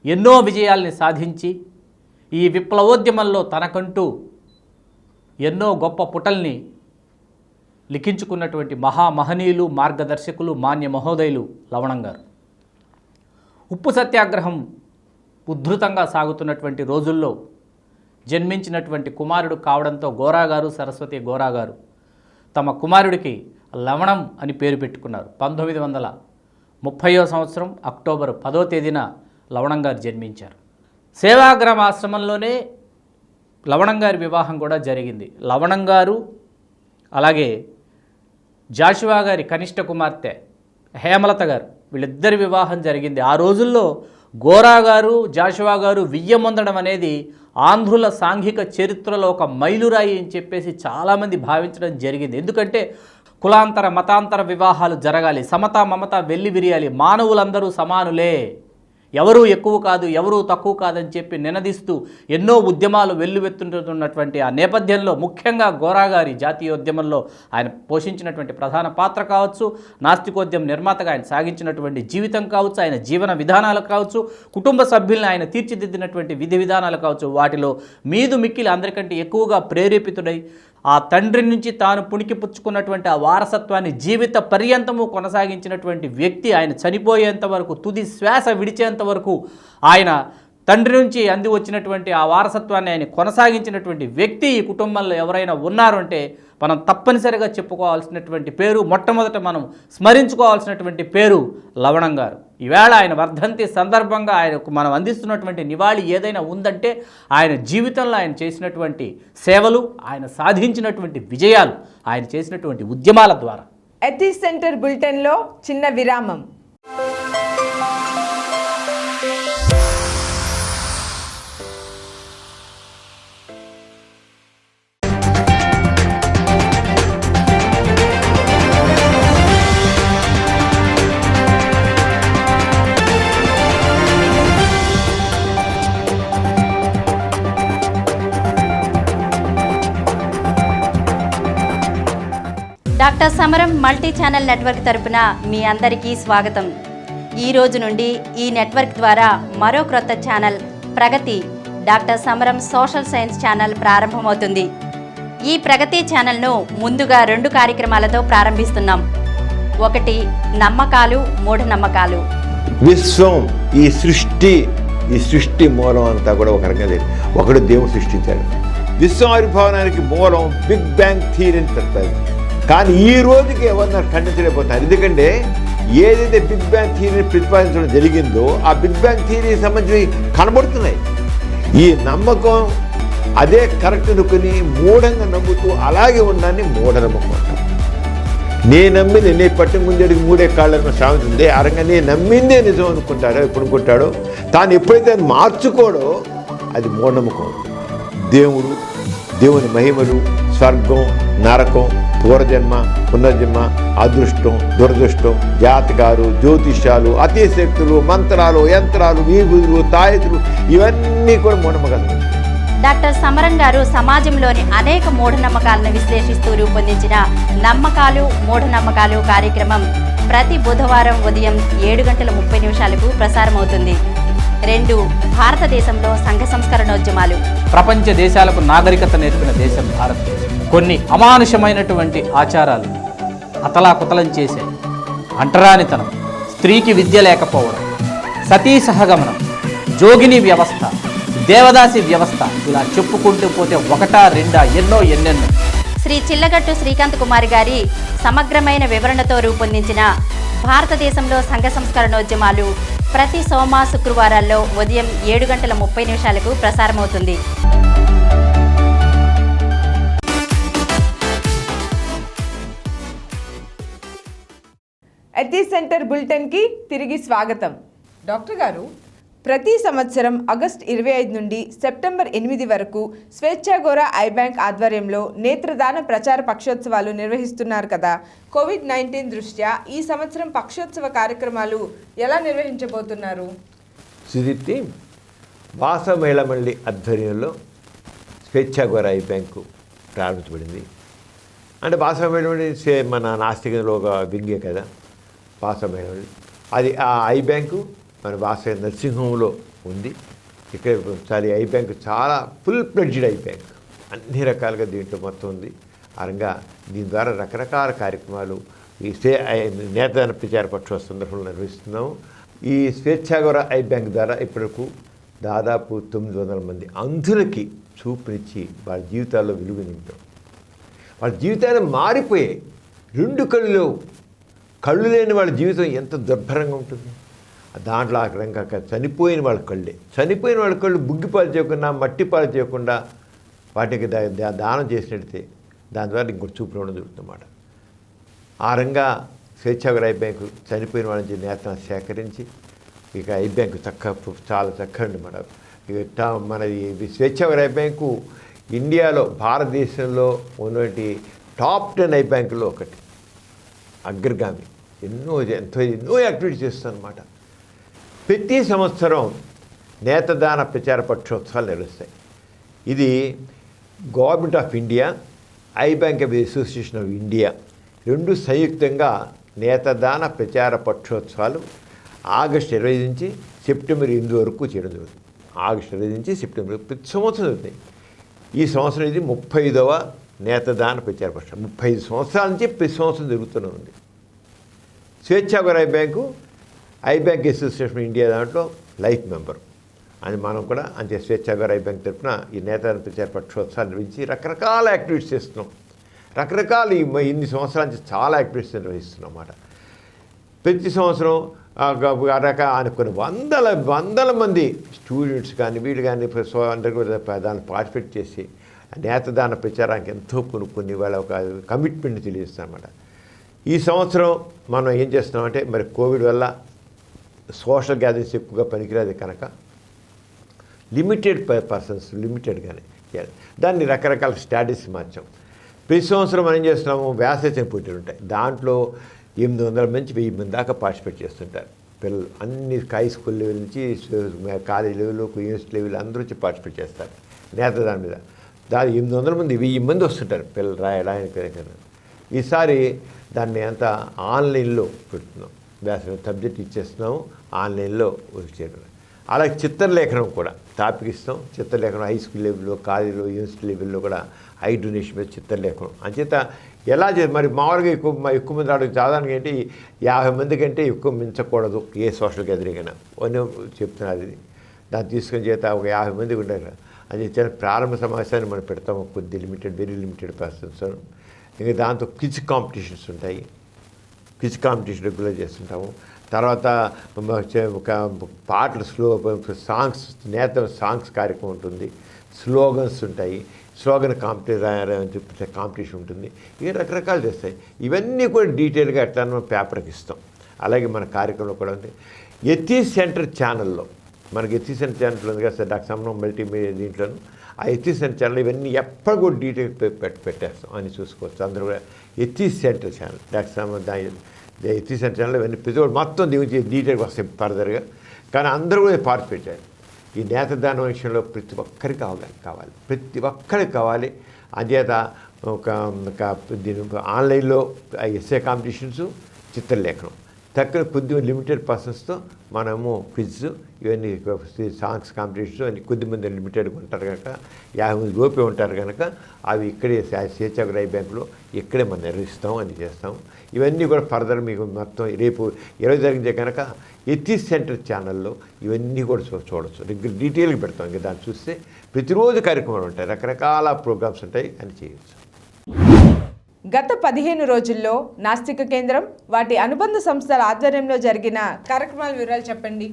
ఎన్నో విజయాల్ని సాధించి ఈ విప్లవోద్యమంలో తనకంటూ ఎన్నో గొప్ప పుటల్ని లిఖించుకున్నటువంటి మహామహనీయులు, మార్గదర్శకులు, మాన్య మహోదయులు లవణం గారు. ఉప్పు సత్యాగ్రహం ఉద్ధృతంగా సాగుతున్నటువంటి రోజుల్లో జన్మించినటువంటి కుమారుడు కావడంతో గోరా గారు, సరస్వతి గోరా గారు తమ కుమారుడికి లవణం అని పేరు పెట్టుకున్నారు. 1930వ సంవత్సరం అక్టోబర్ 10వ తేదీన లవణం గారు జన్మించారు. సేవాగ్రామ ఆశ్రమంలోనే లవణం గారి వివాహం కూడా జరిగింది. లవణం గారు అలాగే జాషువా గారి కనిష్ట కుమార్తె హేమలత గారు, వీళ్ళిద్దరి వివాహం జరిగింది. ఆ రోజుల్లో గోరా గారు, జాషువా గారు వియ్యమొందడం అనేది ఆంధ్రుల సాంఘిక చరిత్రలో ఒక మైలురాయి అని చెప్పేసి చాలామంది భావించడం జరిగింది. ఎందుకంటే కులాంతర మతాంతర వివాహాలు జరగాలి, సమతా మమత వెల్లి విరియాలి, మానవులందరూ సమానులే, ఎవరూ ఎక్కువ కాదు, ఎవరూ తక్కువ కాదని చెప్పి నినదిస్తూ ఎన్నో ఉద్యమాలు వెల్లువెత్తుతున్నటువంటి ఆ నేపథ్యంలో ముఖ్యంగా గోరా గారి జాతీయోద్యమంలో ఆయన పోషించినటువంటి ప్రధాన పాత్ర కావచ్చు, నాస్తికోద్యమ నిర్మాతగా ఆయన సాగించినటువంటి జీవితం కావచ్చు, ఆయన జీవన విధానాలు కావచ్చు, కుటుంబ సభ్యుల్ని ఆయన తీర్చిదిద్దినటువంటి విధి విధానాలు కావచ్చు, వాటిలో మీదు మిక్కిలి అందరికంటే ఎక్కువగా ప్రేరేపితుడై ఆ తండ్రి నుంచి తాను పుణికిపుచ్చుకున్నటువంటి ఆ వారసత్వాన్ని జీవిత పర్యంతము కొనసాగించినటువంటి వ్యక్తి. ఆయన చనిపోయేంత వరకు, తుది శ్వాస విడిచేంత వరకు ఆయన తండ్రి నుంచి అంది వచ్చినటువంటి ఆ వారసత్వాన్ని ఆయన కొనసాగించినటువంటి వ్యక్తి ఈ కుటుంబంలో ఎవరైనా ఉన్నారు అంటే మనం తప్పనిసరిగా చెప్పుకోవాల్సినటువంటి పేరు, మొట్టమొదట మనం స్మరించుకోవాల్సినటువంటి పేరు లవణం గారు. ఈవేళ ఆయన వర్ధంతి సందర్భంగా ఆయనకు మనం అందిస్తున్నటువంటి నివాళి ఏదైనా ఉందంటే ఆయన జీవితంలో ఆయన చేసినటువంటి సేవలు, ఆయన సాధించినటువంటి విజయాలు, ఆయన చేసినటువంటి ఉద్యమాల ద్వారా. ఎథిక్స్ సెంటర్ బులెటిన్లో చిన్న విరామం. Doctor Samaram multi channel network తరపున మీ అందరికీ స్వాగతం. ఈ రోజు నుండి ఈ నెట్వర్క్ ద్వారా మరో క్రొత్త ఛానల్ ప్రగతి డాక్టర్ సమరం సోషల్ సైన్స్ ఛానల్ ప్రారంభమవుతుంది. ఈ ప్రగతి ఛానల్ను ముందుగా 2 కార్యక్రమాలతో ప్రారంభిస్తున్నాం. ఒకటి నమ్మకాలు, మూఢనమ్మకాలు. విశ్వం, ఈ సృష్టి మూలం అంతా కూడా ఒక రకంగా లేదు. ఒకడు దేవుడు సృష్టించాడు. విశ్వం ఆవిర్భావానికి మూలం బిగ్ బ్యాంగ్ థియరీ అని చెప్తారు. కానీ ఈ రోజుకి ఎవరన్నా ఖండించలేకపోతారు. ఎందుకంటే ఏదైతే బిగ్ బ్యాంగ్ థియరీని ప్రతిపాదించడం జరిగిందో ఆ బిగ్ బ్యాంగ్ థియరీకి సంబంధించి కనబడుతున్నాయి. ఈ నమ్మకం అదే కరెక్ట్ అనుకుని మూఢంగా నమ్ముతూ అలాగే ఉండాలని మూఢనమ్మకం అంటాం. నేను నమ్మింది నీ పట్టి ముందడికి మూడే కాళ్ళను సామెత ఉంది. ఆ రంగా నేను నమ్మిందే నిజం అనుకుంటాడో ఎప్పుడు అనుకుంటాడో తాను ఎప్పుడైతే మార్చుకోడో అది మూఢనమ్మకం. దేవుడు, దేవుని మహిమలు, స్వర్గం, నరకం, పూర్వజన్మ, పునర్జన్మ, అదృష్టం, దురదృష్టం, జాతకాలు, జ్యోతిష్యాలు, అతిశక్తులు, మంత్రాలు, యంత్రాలు, వీగుదులు, తాయతులు ఇవన్నీ కూడా మూఢనమ్మకాలు. డాక్టర్ సమరం గారు సమాజంలోని అనేక మూఢనమ్మకాలను విశ్లేషిస్తూ రూపొందించిన నమ్మకాలు మూఢనమ్మకాలు కార్యక్రమం ప్రతి బుధవారం ఉదయం 7:30 ప్రసారమవుతుంది. 2. భారతదేశంలో సంఘ సంస్కరణోద్యమాలు. ప్రపంచ దేశాలకు నాగరికత నేర్పిన దేశం భారతదేశం. కొన్ని అమానుషమైనటువంటి ఆచారాలు అతలాకుతలం చేసే అంటరానితనం, స్త్రీకి విద్య లేకపోవడం, సతీ సహగమనం, జోగిని వ్యవస్థ, దేవదాసి వ్యవస్థ, ఇలా చెప్పుకుంటూ పోతే ఒకటా రెండా ఎన్నెన్నో. శ్రీ చిల్లగట్టు శ్రీకాంత్ కుమార్ గారి సమగ్రమైన వివరణతో రూపొందించిన భారతదేశంలో సంఘ సంస్కరణోద్యమాలు ప్రతి సోమ శుక్రవారాల్లో ఉదయం 7:30 ప్రసారమవుతుంది. ఎథీ సెంటర్ బులెటిన్కి తిరిగి స్వాగతం. డాక్టర్ గారు, ప్రతి సంవత్సరం ఆగస్టు 25 నుండి సెప్టెంబర్ 8 వరకు స్వేచ్ఛాగోర ఐ బ్యాంక్ ఆధ్వర్యంలో నేత్రదాన ప్రచార పక్షోత్సవాలు నిర్వహిస్తున్నారు కదా. కోవిడ్-19 దృష్ట్యా ఈ సంవత్సరం పక్షోత్సవ కార్యక్రమాలు ఎలా నిర్వహించబోతున్నారు? సుదీప్తి, వాసవ మహిళా మండలి ఆధ్వర్యంలో స్వేచ్ఛాగోర ఐ బ్యాంకు ప్రారంభించబడింది. అంటే వాసవ మహిళా మండలి మన నాస్తికంలో ఒక వింగే కదా వాసవ మహిళా మండలి. అది ఆ ఐ బ్యాంకు మన వాసవ నర్సింహంలో ఉంది. ఇక్కడ చాలా ఐ బ్యాంకు చాలా ఫుల్ ప్లెడ్జ్డ్ ఐ బ్యాంక్, అన్ని రకాలుగా దీంట్లో మొత్తం ఉంది. అరంగా దీని ద్వారా రకరకాల కార్యక్రమాలు ఈ నేతదాన ప్రచార పక్షోత్సవ సందర్భంలో నిర్వహిస్తున్నాము. ఈ స్వేచ్ఛాగోర ఐ బ్యాంక్ ద్వారా ఇప్పటికు దాదాపు 900 మంది అంధులకి చూపునిచ్చి వాళ్ళ జీవితాల్లో వెలుగు నింపాం. వాళ్ళ జీవితాలు మారిపోయాయి. 2 కళ్ళు కళ్ళు లేని వాళ్ళ జీవితం ఎంత దుర్భరంగా ఉంటుంది. దాంట్లో ఆ రకంగా చనిపోయిన వాళ్ళ కళ్ళు బుగ్గిపాలు చేయకుండా మట్టిపాలు చేయకుండా వాటికి దానం చేసినట్టే దాని ద్వారా ఇంకోటి చూపు రావడం జరుగుతుందన్నమాట. ఆ రంగా స్వేచ్ఛాగోర ఐ బ్యాంకు చనిపోయిన వాళ్ళ నుంచి నేతను సేకరించి ఇక ఐ బ్యాంకు చాలా చక్కగా అన్నమాట. ఇక మన ఈ స్వేచ్ఛాగోర ఐ బ్యాంకు ఇండియాలో భారతదేశంలో ఉన్నటువంటి టాప్ 10 ఐ బ్యాంకుల్లో ఒకటి, అగ్రగామి. ఎన్నో యాక్టివిటీస్ చేస్తుందన్నమాట. ప్రతి సంవత్సరం నేతదాన ప్రచార పక్షోత్సవాలు నిర్వహిస్తాయి. ఇది government of India, I bank association of India 2 సంయుక్తంగా నేతదాన ప్రచార పక్షోత్సవాలు ఆగస్టు 25 నుంచి సెప్టెంబర్ 8 వరకు చేయడం జరుగుతుంది. ఆగస్టు 25 నుంచి సెప్టెంబర్ ప్రతి సంవత్సరం జరుగుతాయి. ఈ సంవత్సరం ఇది 35వ నేతదాన ప్రచార పక్షం. 35 సంవత్సరాల నుంచి ప్రతి సంవత్సరం జరుగుతూనే ఉంది. స్వేచ్ఛాగోర I bank I bank association India దాంట్లో లైఫ్ మెంబర్ అని మనం కూడా అంతే. స్వేచ్ఛాగోర ఐ బ్యాంక్ తరఫున ఈ నేతదాన ప్రచార పక్షోత్సవాలు నిర్వహించి రకరకాల యాక్టివిటీస్ చేస్తున్నాం. రకరకాల ఇన్ని సంవత్సరాల నుంచి చాలా యాక్టివిటీస్ నిర్వహిస్తున్నాం అన్నమాట. ప్రతి సంవత్సరం కొన్ని వందల మంది స్టూడెంట్స్ కానీ వీళ్ళు కానీ దాన్ని పార్టిసిపేట్ చేసి నేతదాన ప్రచారానికి ఎంతో కొనుక్కొని వాళ్ళ ఒక కమిట్మెంట్ తెలియజేస్తారన్నమాట. ఈ సంవత్సరం మనం ఏం చేస్తున్నామంటే మరి కోవిడ్ వల్ల సోషల్ గ్యాదరింగ్స్ ఎక్కువగా పనికిరాదు కనుక లిమిటెడ్ పర్సన్స్ లిమిటెడ్గానే దాన్ని రకరకాల స్ట్రాటజీస్ మార్చాం. ప్రతి సంవత్సరం మనం ఏం చేస్తున్నాము, వ్యాసరచన పోటీలు ఉంటాయి. దాంట్లో 800 నుంచి 1000 మంది దాకా పార్టిసిపేట్ చేస్తుంటారు పిల్లలు. అన్ని హై స్కూల్ లెవెల్ నుంచి కాలేజ్ లెవెల్, యూనివర్సిటీ లెవెల్ అందరూ వచ్చి పార్టిసిపేట్ చేస్తారు నేతదాని మీద. దాని 800 మంది 1000 మంది వస్తుంటారు పిల్లలు రాయడానికి. ఈసారి దాన్ని అంతా ఆన్లైన్లో పెడుతున్నాం. సబ్జెక్ట్ ఇచ్చేస్తున్నాము, ఆన్లైన్లో వచ్చేయడం. అలాగే చిత్రలేఖనం కూడా టాపిక్ ఇస్తాం. చిత్రలేఖనం హై స్కూల్ లెవెల్లో, కాలేజీలో, యూనివర్సిటీ లెవెల్లో కూడా ఐ డొనేషన్ మీద చిత్రలేఖనం అంచేత ఎలా మరి మామూలుగా ఎక్కువ మంది రావడం సాధారణంగా ఏంటి 50 మంది కంటే ఎక్కువ మించకూడదు ఏ సోషల్ గ్యాదరింగ్ అయినా అని చెప్తున్నారు. అది దాన్ని తీసుకొని చేత ఒక 50 మంది ఉండాలి అని చెప్పి ప్రారంభ సమావేశాన్ని మనం పెడతాము. కొద్ది వెరీ లిమిటెడ్ పర్సన్స్. ఇంకా దాంతో క్విజ్ కాంపిటీషన్స్ ఉంటాయి. క్విజ్ కాంపిటీషన్ రెగ్యులర్ చేస్తుంటాము. తర్వాత ఒక పాటలు సాంగ్స్ సాంగ్స్ కార్యక్రమం ఉంటుంది, స్లోగన్స్ ఉంటాయి, స్లోగన్ కాంపిటీషన్ ఉంటుంది. ఇవి రకరకాలు చేస్తాయి. ఇవన్నీ కూడా డీటెయిల్గా ఎట్లా మనం పేపర్కి ఇస్తాం. అలాగే మన కార్యక్రమంలో కూడా ఉంది. ఎథీస్ సెంటర్ ఛానల్లో మనకి ఎథీస్ సెంటర్ ఛానల్ ఉంది కదా సార్, డాక్టర్ సమరం మల్టీమీడియా దీంట్లోనూ ఆ ఎథీస్ సెంటర్ ఛానల్ ఇవన్నీ ఎప్పుడు కూడా డీటెయిల్ పెట్టేస్తాం అని చూసుకోవచ్చు. అందరూ కూడా ఎథీస్ సెంటర్ ఛానల్ డాక్టర్ సమరం ఎథీస్ సెంటర్ ఛానల్ ఇవన్నీ ప్రతి ఒక్కరు మొత్తం దీనికి డీటెయిల్గా వస్తాయి ఫర్దర్గా. కానీ అందరూ కూడా పార్టిసిపేట్ చేయాలి. ఈ నేత్రదానం విషయంలో ప్రతి ఒక్కరికి కావాలి, ప్రతి ఒక్కరికి కావాలి. అంచేత దీని ఆన్లైన్లో ఎస్ఏ కాంపిటీషన్స్, చిత్రలేఖనం, తక్కువ కొద్దిగా లిమిటెడ్ పర్సన్స్తో మనము క్విజ్ ఇవన్నీ సాంగ్స్ కాంపిటీషన్స్ అన్ని కొద్దిమంది లిమిటెడ్గా ఉంటారు కనుక 50 మంది లోపే ఉంటారు కనుక అవి ఇక్కడే స్వేచ్ఛాగ్రహ బ్యాంకులో ఇక్కడే మనం నిర్వహిస్తాం అని చేస్తాం. ఇవన్నీ కూడా ఫర్దర్ మీకు మొత్తం రేపు 20 జరిగించే కనుక ఎథీస్ సెంటర్ ఛానల్లో ఇవన్నీ కూడా చూడవచ్చు. డీటెయిల్గా పెడతాం. ఇంకా దాన్ని చూస్తే ప్రతిరోజు కార్యక్రమాలు ఉంటాయి, రకరకాల ప్రోగ్రామ్స్ ఉంటాయి అని చేయవచ్చు. గత 15 రోజుల్లో నాస్తిక కేంద్రం వాటి అనుబంధ సంస్థల ఆధ్వర్యంలో జరిగిన కార్యక్రమాల వివరాలు చెప్పండి.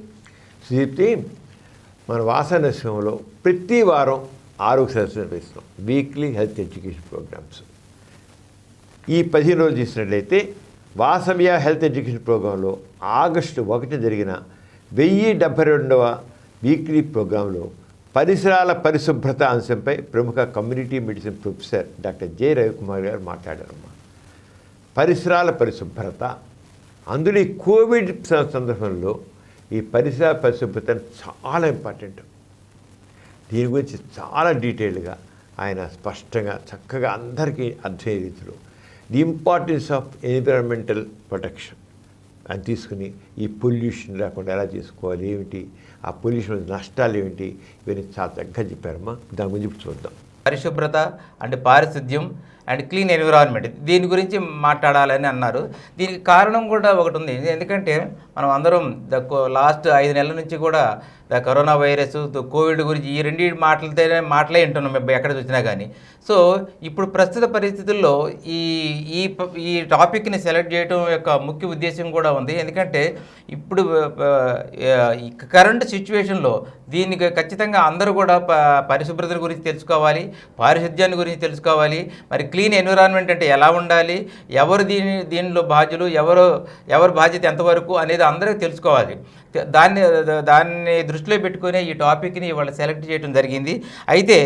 సుదీప్తి, మన వాసనశ్రమంలో ప్రతి వారం ఆరోగ్య సదస్సు నిర్వహిస్తాం, వీక్లీ హెల్త్ ఎడ్యుకేషన్ ప్రోగ్రామ్స్. ఈ 15 రోజులు చేసినట్లయితే వాసవ్య హెల్త్ ఎడ్యుకేషన్ ప్రోగ్రాంలో ఆగస్టు 1 జరిగిన 1072వ వీక్లీ ప్రోగ్రాంలో పరిసరాల పరిశుభ్రత అంశంపై ప్రముఖ community medicine professor doctor J Ravikumar గారు మాట్లాడారమ్మా. పరిసరాల పరిశుభ్రత, అందులో ఈ కోవిడ్ సందర్భంలో ఈ పరిసరాల పరిశుభ్రత చాలా ఇంపార్టెంట్. దీని గురించి చాలా డీటెయిల్గా ఆయన స్పష్టంగా చక్కగా అందరికీ అర్థమయ్యే రీతిలో the importance of environmental protection అని తీసుకుని ఈ పొల్యూషన్ లేకుండా ఎలా చేసుకోవాలి, ఏమిటి ఆ పొల్యూషన్ నష్టాలు ఏమిటి, ఇవన్నీ చాలా చక్కగా చెప్పారమ్మా. దాని గురించి ఇప్పుడు చూద్దాం. పరిశుభ్రత అంటే పారిశుద్ధ్యం అండ్ క్లీన్ ఎన్విరాన్మెంట్, దీని గురించి మాట్లాడాలని అన్నారు. దీనికి కారణం కూడా ఒకటి ఉంది. ఎందుకంటే మనం అందరం లాస్ట్ 5 నెలల నుంచి కూడా కరోనా వైరస్, కోవిడ్ గురించి ఈ రెండింటి మాటలే వింటున్నాం మేము ఎక్కడ చూసినా కానీ. సో ఇప్పుడు ప్రస్తుత పరిస్థితుల్లో ఈ టాపిక్ని సెలెక్ట్ చేయడం యొక్క ముఖ్య ఉద్దేశం కూడా ఉంది. ఎందుకంటే ఇప్పుడు కరెంట్ సిచ్యువేషన్లో దీనికి ఖచ్చితంగా అందరూ కూడా పరిశుభ్రత గురించి తెలుసుకోవాలి, పారిశుద్ధ్యాన్ని గురించి తెలుసుకోవాలి. మరి క్లీన్ ఎన్విరాన్మెంట్ అంటే ఎలా ఉండాలి, ఎవరు దీనిలో బాధ్యులు, ఎవరు బాధ్యత ఎంతవరకు అనేది అందరికీ తెలుసుకోవాలి. దాన్ని దృష్టిలో పెట్టుకునే ఈ టాపిక్ని ఇవాళ సెలెక్ట్ చేయడం జరిగింది. అయితే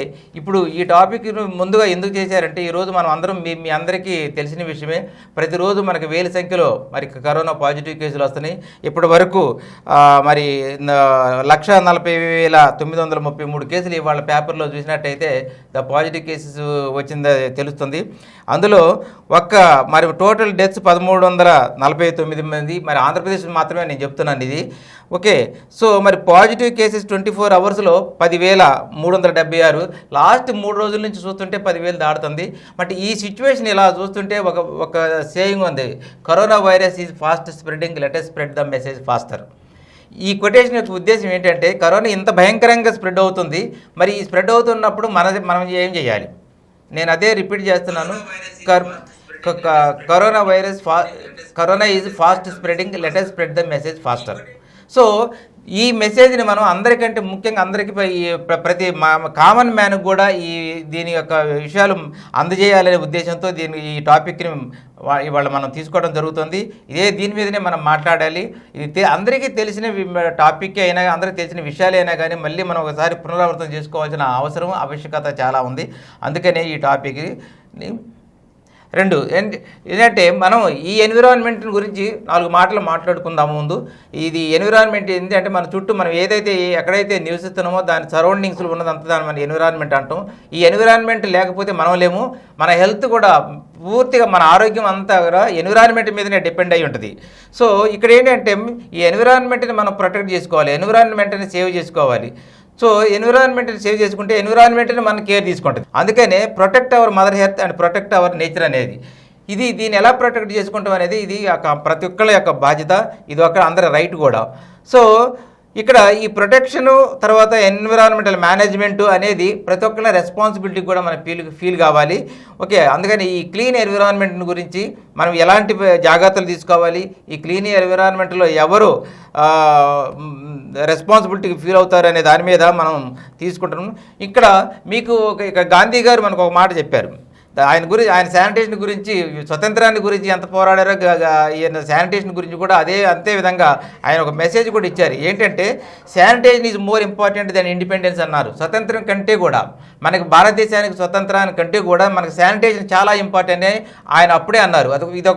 ఇప్పుడు ఈ టాపిక్ను ముందుగా ఎందుకు చేశారంటే ఈరోజు మనం అందరం మీ అందరికీ తెలిసిన విషయమే, ప్రతిరోజు మనకు వేల సంఖ్యలో మరి కరోనా పాజిటివ్ కేసులు వస్తున్నాయి. ఇప్పటి వరకు మరి 1,40,933 కేసులు ఇవాళ పేపర్లో చూసినట్టయితే పాజిటివ్ కేసెస్ వచ్చిందో తెలుస్తుంది. అందులో మరి టోటల్ డెత్స్ 1,349 మంది. మరి ఆంధ్రప్రదేశ్ మాత్రమే నేను చెప్తున్నాను ఇది. ఓకే, సో మరి పాజిటివ్ కేసెస్ 24 అవర్స్లో 10,376. లాస్ట్ 3 రోజుల నుంచి చూస్తుంటే 10,000 దాడుతుంది. బట్ ఈ సిచ్యువేషన్ ఇలా చూస్తుంటే ఒక సేయింగ్ ఉంది, corona virus is fast spreading, let us spread the message faster. ఈ కొటేషన్ యొక్క ఉద్దేశం ఏంటంటే కరోనా ఇంత భయంకరంగా స్ప్రెడ్ అవుతుంది, మరి ఈ స్ప్రెడ్ అవుతున్నప్పుడు మనం ఏం చేయాలి? నేను అదే రిపీట్ చేస్తున్నాను, corona is fast spreading, let us spread the message faster. So ఈ మెసేజ్ని మనం అందరికంటే ముఖ్యంగా అందరికీ ప్రతి కామన్ మ్యాన్కి కూడా దీని యొక్క విషయాలు అందజేయాలనే ఉద్దేశంతో ఈ టాపిక్ని ఇవాళ మనం తీసుకోవడం జరుగుతుంది. దీని మీదనే మనం మాట్లాడాలి. ఇది అందరికీ తెలిసిన టాపిక్ అయినా, అందరికీ తెలిసిన విషయాలైనా కానీ మళ్ళీ మనం ఒకసారి పునరావృతం చేసుకోవాల్సిన అవసరం, ఆవశ్యకత చాలా ఉంది. అందుకనే ఈ టాపిక్ని 2 ఏంటంటే మనం ఈ ఎన్విరాన్మెంట్ గురించి 4 మాటలు మాట్లాడుకుందాము. ముందు ఇది ఎన్విరాన్మెంట్ ఏంటంటే మన చుట్టూ మనం ఎక్కడైతే నివసిస్తున్నామో దాని సరౌండింగ్స్లో ఉన్నదంతా దాన్ని మన ఎన్విరాన్మెంట్ అంటాం. ఈ ఎన్విరాన్మెంట్ లేకపోతే మనం లేము. మన హెల్త్ కూడా పూర్తిగా మన ఆరోగ్యం అంతా కూడా ఎన్విరాన్మెంట్ మీదనే డిపెండ్ అయి ఉంటుంది. సో ఇక్కడ ఏంటంటే ఈ ఎన్విరాన్మెంట్ని మనం ప్రొటెక్ట్ చేసుకోవాలి, ఎన్విరాన్మెంట్ని సేవ్ చేసుకోవాలి. సో ఎన్విరాన్మెంట్ని సేవ్ చేసుకుంటే ఎన్విరాన్మెంట్ని మనం కేర్ తీసుకుంటుంది. అందుకనే protect our mother health and protect our nature అనేది దీన్ని ఎలా ప్రొటెక్ట్ చేసుకుంటాం అనేది ఇది ప్రతి ఒక్కళ్ళ యొక్క బాధ్యత, ఇది అందరి రైట్ కూడా. సో ఇక్కడ ఈ ప్రొటెక్షను తర్వాత ఎన్విరాన్మెంటల్ మేనేజ్మెంట్ అనేది ప్రతి ఒక్కరి రెస్పాన్సిబిలిటీ కూడా మనం ఫీల్ కావాలి. ఓకే, అందుకని ఈ క్లీన్ ఎన్విరాన్మెంట్ గురించి మనం ఎలాంటి జాగ్రత్తలు తీసుకోవాలి, ఈ క్లీన్ ఎన్విరాన్మెంట్లో ఎవరు రెస్పాన్సిబిలిటీకి ఫీల్ అవుతారు అనే దాని మీద మనం తీసుకుంటున్నాం. ఇక్కడ మీకు ఇక గాంధీ గారు మనకు ఒక మాట చెప్పారు. ఆయన శానిటేషన్ గురించి, స్వతంత్రాన్ని గురించి ఎంత పోరాడారో ఈయన శానిటేషన్ గురించి కూడా అంతే విధంగా ఆయన ఒక మెసేజ్ కూడా ఇచ్చారు. ఏంటంటే sanitation is more important than independence అన్నారు. స్వతంత్రం కంటే కూడా, మనకి భారతదేశానికి స్వతంత్రానికి కంటే కూడా మనకు శానిటేషన్ చాలా ఇంపార్టెంట్ అని ఆయన అప్పుడే అన్నారు. ఇది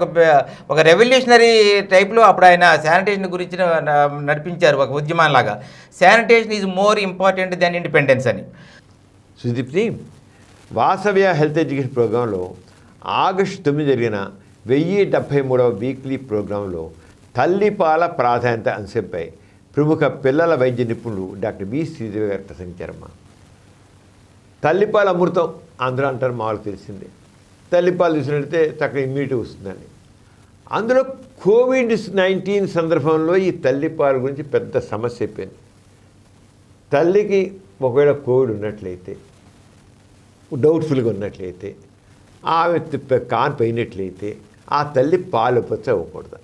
ఒక రెవల్యూషనరీ టైప్లో అప్పుడు ఆయన శానిటేషన్ గురించి నడిపించారు ఒక ఉద్యమంలాగా. Sanitation is more important than independence అని. సుదీప్ని, వాసవ్య హెల్త్ ఎడ్యుకేషన్ ప్రోగ్రాంలో ఆగస్టు 9 జరిగిన 1073వ వీక్లీ ప్రోగ్రాంలో తల్లిపాల ప్రాధాన్యత అంశంపై ప్రముఖ పిల్లల వైద్య నిపుణులు డాక్టర్ బి శ్రీదేవి గారు ప్రసంగించారమ్మా. తల్లిపాల అమృతం అందరూ అంటారు, మామూలు తెలిసిందే. తల్లిపాలు చూసినట్లయితే చక్కగా ఇమ్యూనిటీ వస్తుందండి. అందులో కోవిడ్-19 సందర్భంలో ఈ తల్లిపాల గురించి పెద్ద సమస్య అయిపోయింది. తల్లికి ఒకవేళ కోవిడ్ ఉన్నట్లయితే, డౌట్ఫుల్గా ఉన్నట్లయితే, ఆమె కాన్పోయినట్లయితే ఆ తల్లి పాలు పచ్చ అవ్వకూడదు.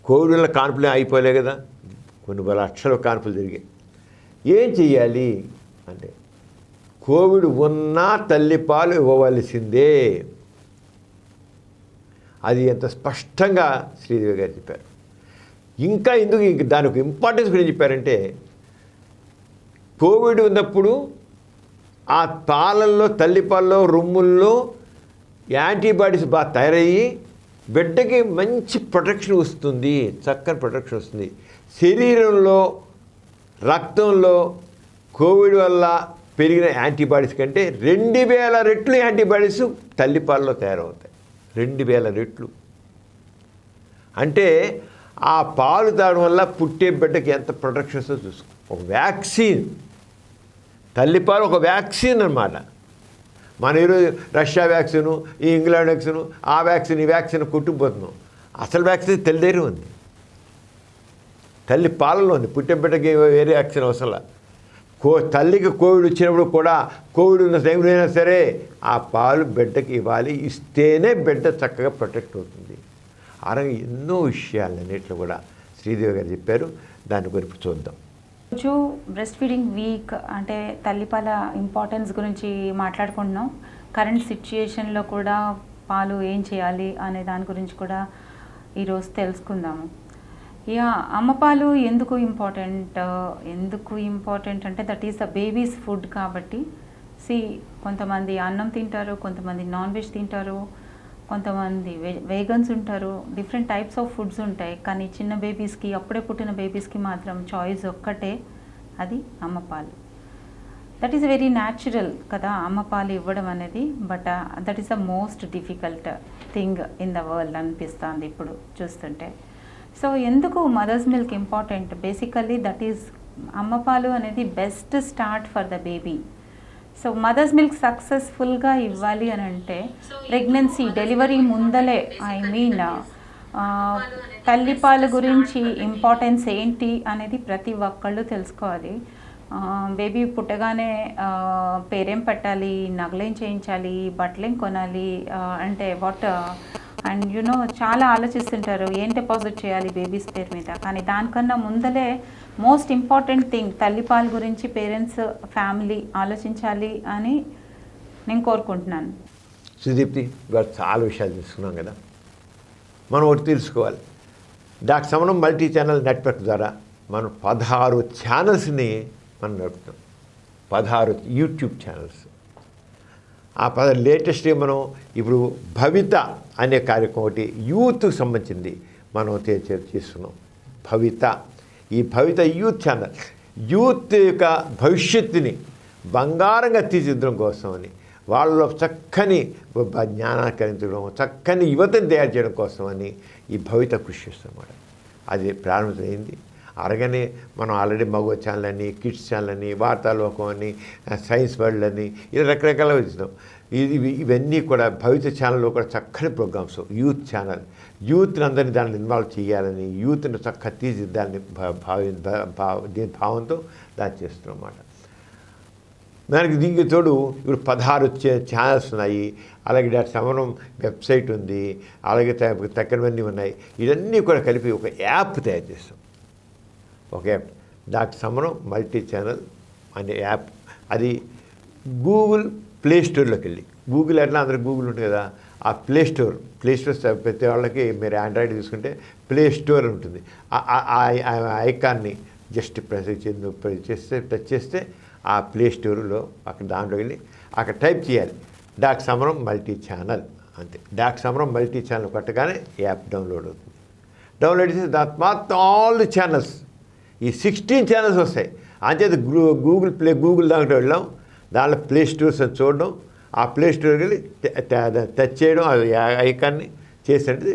కోవిడ్ వల్ల కాన్పులే అయిపోలే కదా, కొన్ని లక్షల కాన్పులు జరిగాయి. ఏం చెయ్యాలి అంటే కోవిడ్ ఉన్నా తల్లిపాలు ఇవ్వవలసిందే. అది ఎంత స్పష్టంగా శ్రీదేవి గారు చెప్పారు. ఇంకా ఎందుకు దానికి ఇంపార్టెన్స్ గురించి చెప్పారంటే, కోవిడ్ ఉన్నప్పుడు ఆ పాలల్లో, తల్లిపాలలో, రొమ్ముల్లో యాంటీబాడీస్ బాగా తయారయ్యి బిడ్డకి మంచి ప్రొటెక్షన్ వస్తుంది, చక్కని ప్రొటెక్షన్ వస్తుంది. శరీరంలో, రక్తంలో కోవిడ్ వల్ల పెరిగిన యాంటీబాడీస్ కంటే 2000 రెట్లు యాంటీబాడీస్ తల్లిపాలలో తయారవుతాయి. 2000 రెట్లు. అంటే ఆ పాలు తాగడం వల్ల పుట్టే బిడ్డకి ఎంత ప్రొటెక్షన్ వస్తుందో చూసుకో. ఒక వ్యాక్సిన్, తల్లిపాలు ఒక వ్యాక్సిన్ అన్నమాట. మన ఈరోజు రష్యా వ్యాక్సిను, ఈ ఇంగ్లాండ్ వ్యాక్సిను, ఆ వ్యాక్సిన్, ఈ వ్యాక్సిన్ కొట్టుకుపోతున్నాం. అసలు వ్యాక్సిన్ తల్లి దగ్గర ఉంది, తల్లి పాలలో ఉంది. పుట్టే బిడ్డకి వేరే వ్యాక్సిన్ అవసరం. తల్లికి కోవిడ్ వచ్చినప్పుడు కూడా, కోవిడ్ ఉన్న టైంలో అయినా సరే ఆ పాలు బిడ్డకి ఇవ్వాలి. ఇస్తేనే బిడ్డ చక్కగా ప్రొటెక్ట్ అవుతుంది. అలాగే ఎన్నో విషయాలన్నిట్లో కూడా శ్రీదేవి గారు చెప్పారు. దాని గురించి చూద్దాం. రోజు బ్రెస్ట్ ఫీడింగ్ వీక్ అంటే తల్లిపాల ఇంపార్టెన్స్ గురించి మాట్లాడుకుంటున్నాం. కరెంట్ సిచ్యుయేషన్లో కూడా పాలు ఏం చేయాలి అనే దాని గురించి కూడా ఈరోజు తెలుసుకుందాము. అమ్మ పాలు ఎందుకు ఇంపార్టెంట్ అంటే that is the babies food కాబట్టి. కొంతమంది అన్నం తింటారు, కొంతమంది నాన్ వెజ్ తింటారు, కొంతమంది వేగన్స్ ఉంటారు. డిఫరెంట్ టైప్స్ ఆఫ్ ఫుడ్స్ ఉంటాయి. కానీ చిన్న బేబీస్కి, అప్పుడే పుట్టిన బేబీస్కి మాత్రం చాయిస్ ఒక్కటే, అది అమ్మ పాలు. దట్ ఈస్ వెరీ న్యాచురల్ కదా అమ్మ పాలు ఇవ్వడం అనేది. But that is the most difficult thing in the world అనిపిస్తుంది ఇప్పుడు చూస్తుంటే. సో ఎందుకు mothers milk important? Basically that is, అమ్మ పాలు అనేది best start for the baby. So mothers milk సక్సెస్ఫుల్గా ఇవ్వాలి అని అంటే ప్రెగ్నెన్సీ, డెలివరీ ముందలే, తల్లిపాల గురించి ఇంపార్టెన్స్ ఏంటి అనేది ప్రతి ఒక్కళ్ళు తెలుసుకోవాలి. బేబీ పుట్టగానే పేరేం పెట్టాలి, నగలేం చేయించాలి, బట్టలేం కొనాలి, అంటే అండ్ చాలా ఆలోచిస్తుంటారు ఏం డిపాజిట్ చేయాలి బేబీస్ పేరు మీద. కానీ దానికన్నా ముందలే మోస్ట్ ఇంపార్టెంట్ థింగ్ తల్లిపాల గురించి పేరెంట్స్, ఫ్యామిలీ ఆలోచించాలి అని నేను కోరుకుంటున్నాను. సుదీప్తి గారు చాలా విషయాలు తెలుసుకున్నాం కదా. మనం ఒకటి తెలుసుకోవాలి, doctor Samaram multi channel network ద్వారా మనం 16 ఛానల్స్ని మనం నడుపుతాం. 16 యూట్యూబ్ ఛానల్స్. ఆ లేటెస్ట్గా మనం ఇప్పుడు భవిత అనే కార్యక్రమం ఒకటి యూత్కి సంబంధించింది మనం చేస్తున్నాం. భవిత, ఈ భవిత యూత్ ఛానల్ యూత్ యొక్క భవిష్యత్తుని బంగారంగా తీర్చిదిద్దడం కోసమని, వాళ్ళలో చక్కని జ్ఞానాన్ని కలిగించడం, చక్కని యువతని తయారు చేయడం కోసమని ఈ భవిత కృషి చేస్తామన్నమాట. అది ప్రారంభమైంది. అరగనే మనం ఆల్రెడీ మగవ ఛానల్ అని, కిడ్స్ ఛానల్ అని, వార్తాలోకం అని, సైన్స్ వరల్డ్ అని, ఇలా రకరకాలుగా వచ్చినాం. ఇవన్నీ కూడా భవిష్యత్ ఛానల్లో కూడా చక్కని ప్రోగ్రామ్స్. యూత్ ఛానల్, యూత్ని అందరినీ దాన్ని ఇన్వాల్వ్ చేయాలని, యూత్ని చక్కగా తీర్చిదిద్దాలని దీని భావంతో దాన్ని చేస్తున్నాం అన్నమాట. దానికి దీనికి తోడు ఇప్పుడు 16 ఛానల్స్ ఉన్నాయి. అలాగే డాక్టర్ సమరం వెబ్సైట్ ఉంది, అలాగే తక్కనవన్నీ ఉన్నాయి. ఇవన్నీ కూడా కలిపి ఒక యాప్ తయారు చేస్తాం. ఒక app doctor Samaram multi channel అనే యాప్. అది గూగుల్ ప్లే స్టోర్లోకి వెళ్ళి, గూగుల్ ఎట్లా అందరికి గూగుల్ ఉంటుంది కదా, ఆ ప్లే స్టోర్ ప్రతి వాళ్ళకి మీరు ఆండ్రాయిడ్ తీసుకుంటే ప్లే స్టోర్ అని ఉంటుంది. ఆ ఐకాన్ని జస్ట్ ప్రెస్ చేస్తే టచ్ చేస్తే ఆ ప్లే స్టోర్లో అక్కడ దాంట్లో వెళ్ళి అక్కడ టైప్ చేయాలి డాక్టర్ సమరం మల్టీ ఛానల్, అంతే. డాక్టర్ సమరం మల్టీ ఛానల్ కొట్టగానే యాప్ డౌన్లోడ్ అవుతుంది. డౌన్లోడ్ చేసి దాని మొత్తం ఆల్ ది ఛానల్స్, ఈ 16 ఛానల్స్ వస్తాయి. అంచేత గూగుల్ దాంట్లో వెళ్ళాం, దాంట్లో ప్లే స్టోర్స్ అని చూడడం, ఆ ప్లే స్టోర్కి వెళ్ళి టచ్ చేయడం, అది ఐకాన్ని చేసేది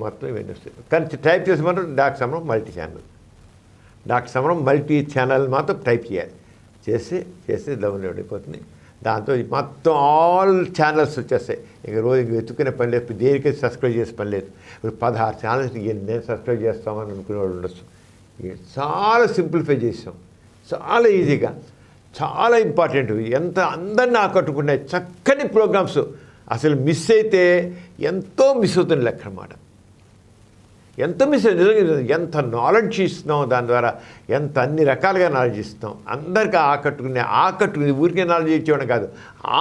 మొత్తం ఇవన్నీ వస్తాయి. కానీ టైప్ చేసి మాత్రం doctor Samaram multi channel, doctor Samaram multi channel మాత్రం టైప్ చేయాలి. చేసి డౌన్లోడ్ అయిపోతుంది. దాంతో మొత్తం ఆల్ ఛానల్స్ వచ్చేస్తాయి. ఇంక రోజు వెతుక్కునే పని లేదు, దేనికైతే సబ్స్క్రైబ్ చేసే పని లేదు. ఇప్పుడు 16 ఛానల్స్ నేను సబ్స్క్రైబ్ చేస్తామని అనుకునే వాళ్ళు ఉండొచ్చు. చాలా సింప్లిఫై చేసాం, చాలా ఈజీగా, చాలా ఇంపార్టెంట్. ఎంత అందరిని ఆకట్టుకున్నాయి చక్కని ప్రోగ్రామ్స్. అసలు మిస్ అయితే ఎంతో మిస్ అవుతుంది లెక్క అన్నమాట. ఎంత మిస్ అవుతుంది నిజంగా. ఎంత నాలెడ్జ్ ఇస్తున్నాం దాని ద్వారా, ఎంత అన్ని రకాలుగా నాలెడ్జ్ ఇస్తాం. అందరికీ ఆకట్టుకునే ఊరికే నాలెడ్జ్ ఇచ్చేవాడు కాదు,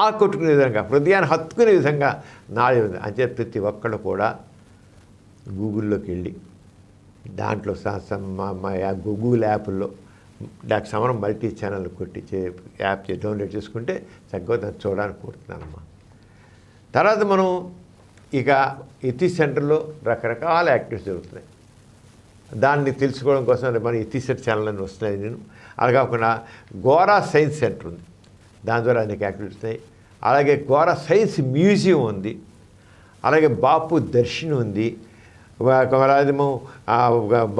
ఆకట్టుకునే విధంగా, హృదయాన్ని హత్తుకునే విధంగా నాలెడ్జ్ ఉంది. అంతే ప్రతి ఒక్కళ్ళు కూడా గూగుల్లోకి వెళ్ళి దాంట్లో గూగుల్ యాప్లో డాక్టర్ సమరం మల్టీ ఛానల్ కొట్టి యాప్ డౌన్లోడ్ చేసుకుంటే చక్కగా దాన్ని చూడడానికి కోరుతున్నానమ్మా. తర్వాత మనం ఇక ఎథిక్స్ సెంటర్లో రకరకాల యాక్టివిటీస్ జరుగుతున్నాయి. దాన్ని తెలుసుకోవడం కోసం మన ఎథిక్స్ సెంటర్ ఛానల్ అని వస్తున్నాయి. నేను అలా కాకుండా గోరా సైన్స్ సెంటర్ ఉంది, దాని ద్వారా అనేక యాక్టివిటీస్ ఉన్నాయి. అలాగే గోరా సైన్స్ మ్యూజియం ఉంది, అలాగే బాపు దర్శన్ ఉంది,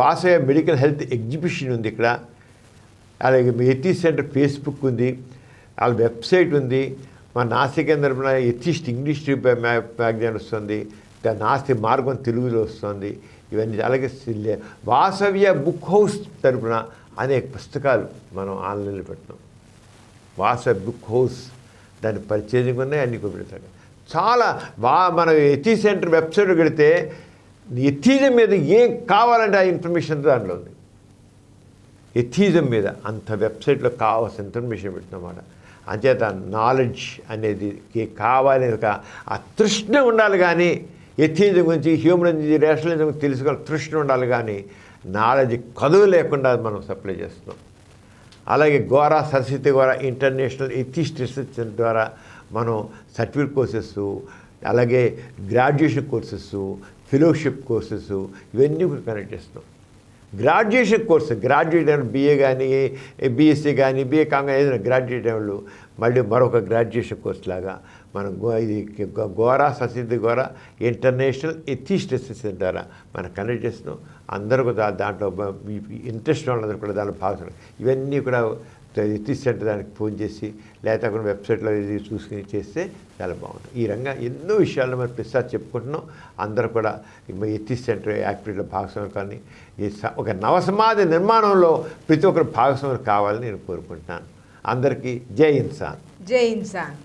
వాసయ్య మెడికల్ హెల్త్ ఎగ్జిబిషన్ ఉంది ఇక్కడ. అలాగే ఎథిక్స్ సెంటర్ ఫేస్బుక్ ఉంది, వాళ్ళ వెబ్సైట్ ఉంది. మన నాస్తిక తరపున ఎథిస్ట్ ఇంగ్లీష్ మ్యాగజైన్ వస్తుంది, నాస్తిక మార్గం తెలుగులో వస్తుంది. ఇవన్నీ అలాగే వాసవ్య బుక్ హౌస్ తరపున అనేక పుస్తకాలు మనం ఆన్లైన్లో పెట్టినాం. వాసవ్య బుక్ హౌస్ దాని పర్చేజింగ్ ఉన్నాయి, అన్నీ కూడా పెడతాడు. చాలా మన ఎథిక్స్ సెంటర్ వెబ్సైట్కి వెళితే ఎథిజం మీద ఏం కావాలంటే ఆ ఇన్ఫర్మేషన్ దాంట్లో ఉంది. ఎథిజం మీద అంత వెబ్సైట్లో కావాల్సిన ఇన్ఫర్మేషన్ పెట్టినమాట. అంచేత నాలెడ్జ్ అనేది కావాలి, ఆ తృష్ణ ఉండాలి. కానీ ఎథిజం గురించి, హ్యూమనిజం, రేషనలిజం తెలుసుకోవాలి తృష్ణ ఉండాలి. కానీ నాలెడ్జ్ కదువు లేకుండా మనం సప్లై చేస్తున్నాం. అలాగే Gora Saraswati Gora international atheist research ద్వారా మనం సర్టిఫికేట్ కోర్సెస్, అలాగే గ్రాడ్యుయేషన్ కోర్సెస్, ఫెలోషిప్ కోర్సెస్ ఇవన్నీ కూడా కనెక్ట్ చేస్తున్నాం. గ్రాడ్యుయేషన్ కోర్సు, గ్రాడ్యుయేట్ BA కానీ BSc కానీ BA కాగా ఏదైనా గ్రాడ్యుయేట్ వాళ్ళు మళ్ళీ మరొక గ్రాడ్యుయేషన్ కోర్స్ లాగా మనం ఇది Gora Saraswati Gora international atheist research ద్వారా మనం కనెక్ట్ చేస్తున్నాం. అందరూ కూడా దాంట్లో ఇంట్రెస్ట్ వాళ్ళందరూ కూడా దాంట్లో భాగం. ఇవన్నీ కూడా ఎథిక్స్ సెంటర్ దానికి ఫోన్ చేసి లేకపోతే అక్కడ వెబ్సైట్లో ఇది చూసుకుని చేస్తే చాలా బాగుంటుంది. ఈ రంగా ఎన్నో విషయాలను మనం ప్రతిసారి చెప్పుకుంటున్నాం. అందరూ కూడా ఎథిక్స్ సెంటర్ యాక్టివిటీలో భాగస్వామి కానీ ఒక నవసమాజ నిర్మాణంలో ప్రతి ఒక్కరు భాగస్వామి కావాలని నేను కోరుకుంటున్నాను. అందరికీ జై ఇన్సాన్. జై ఇన్సాన్.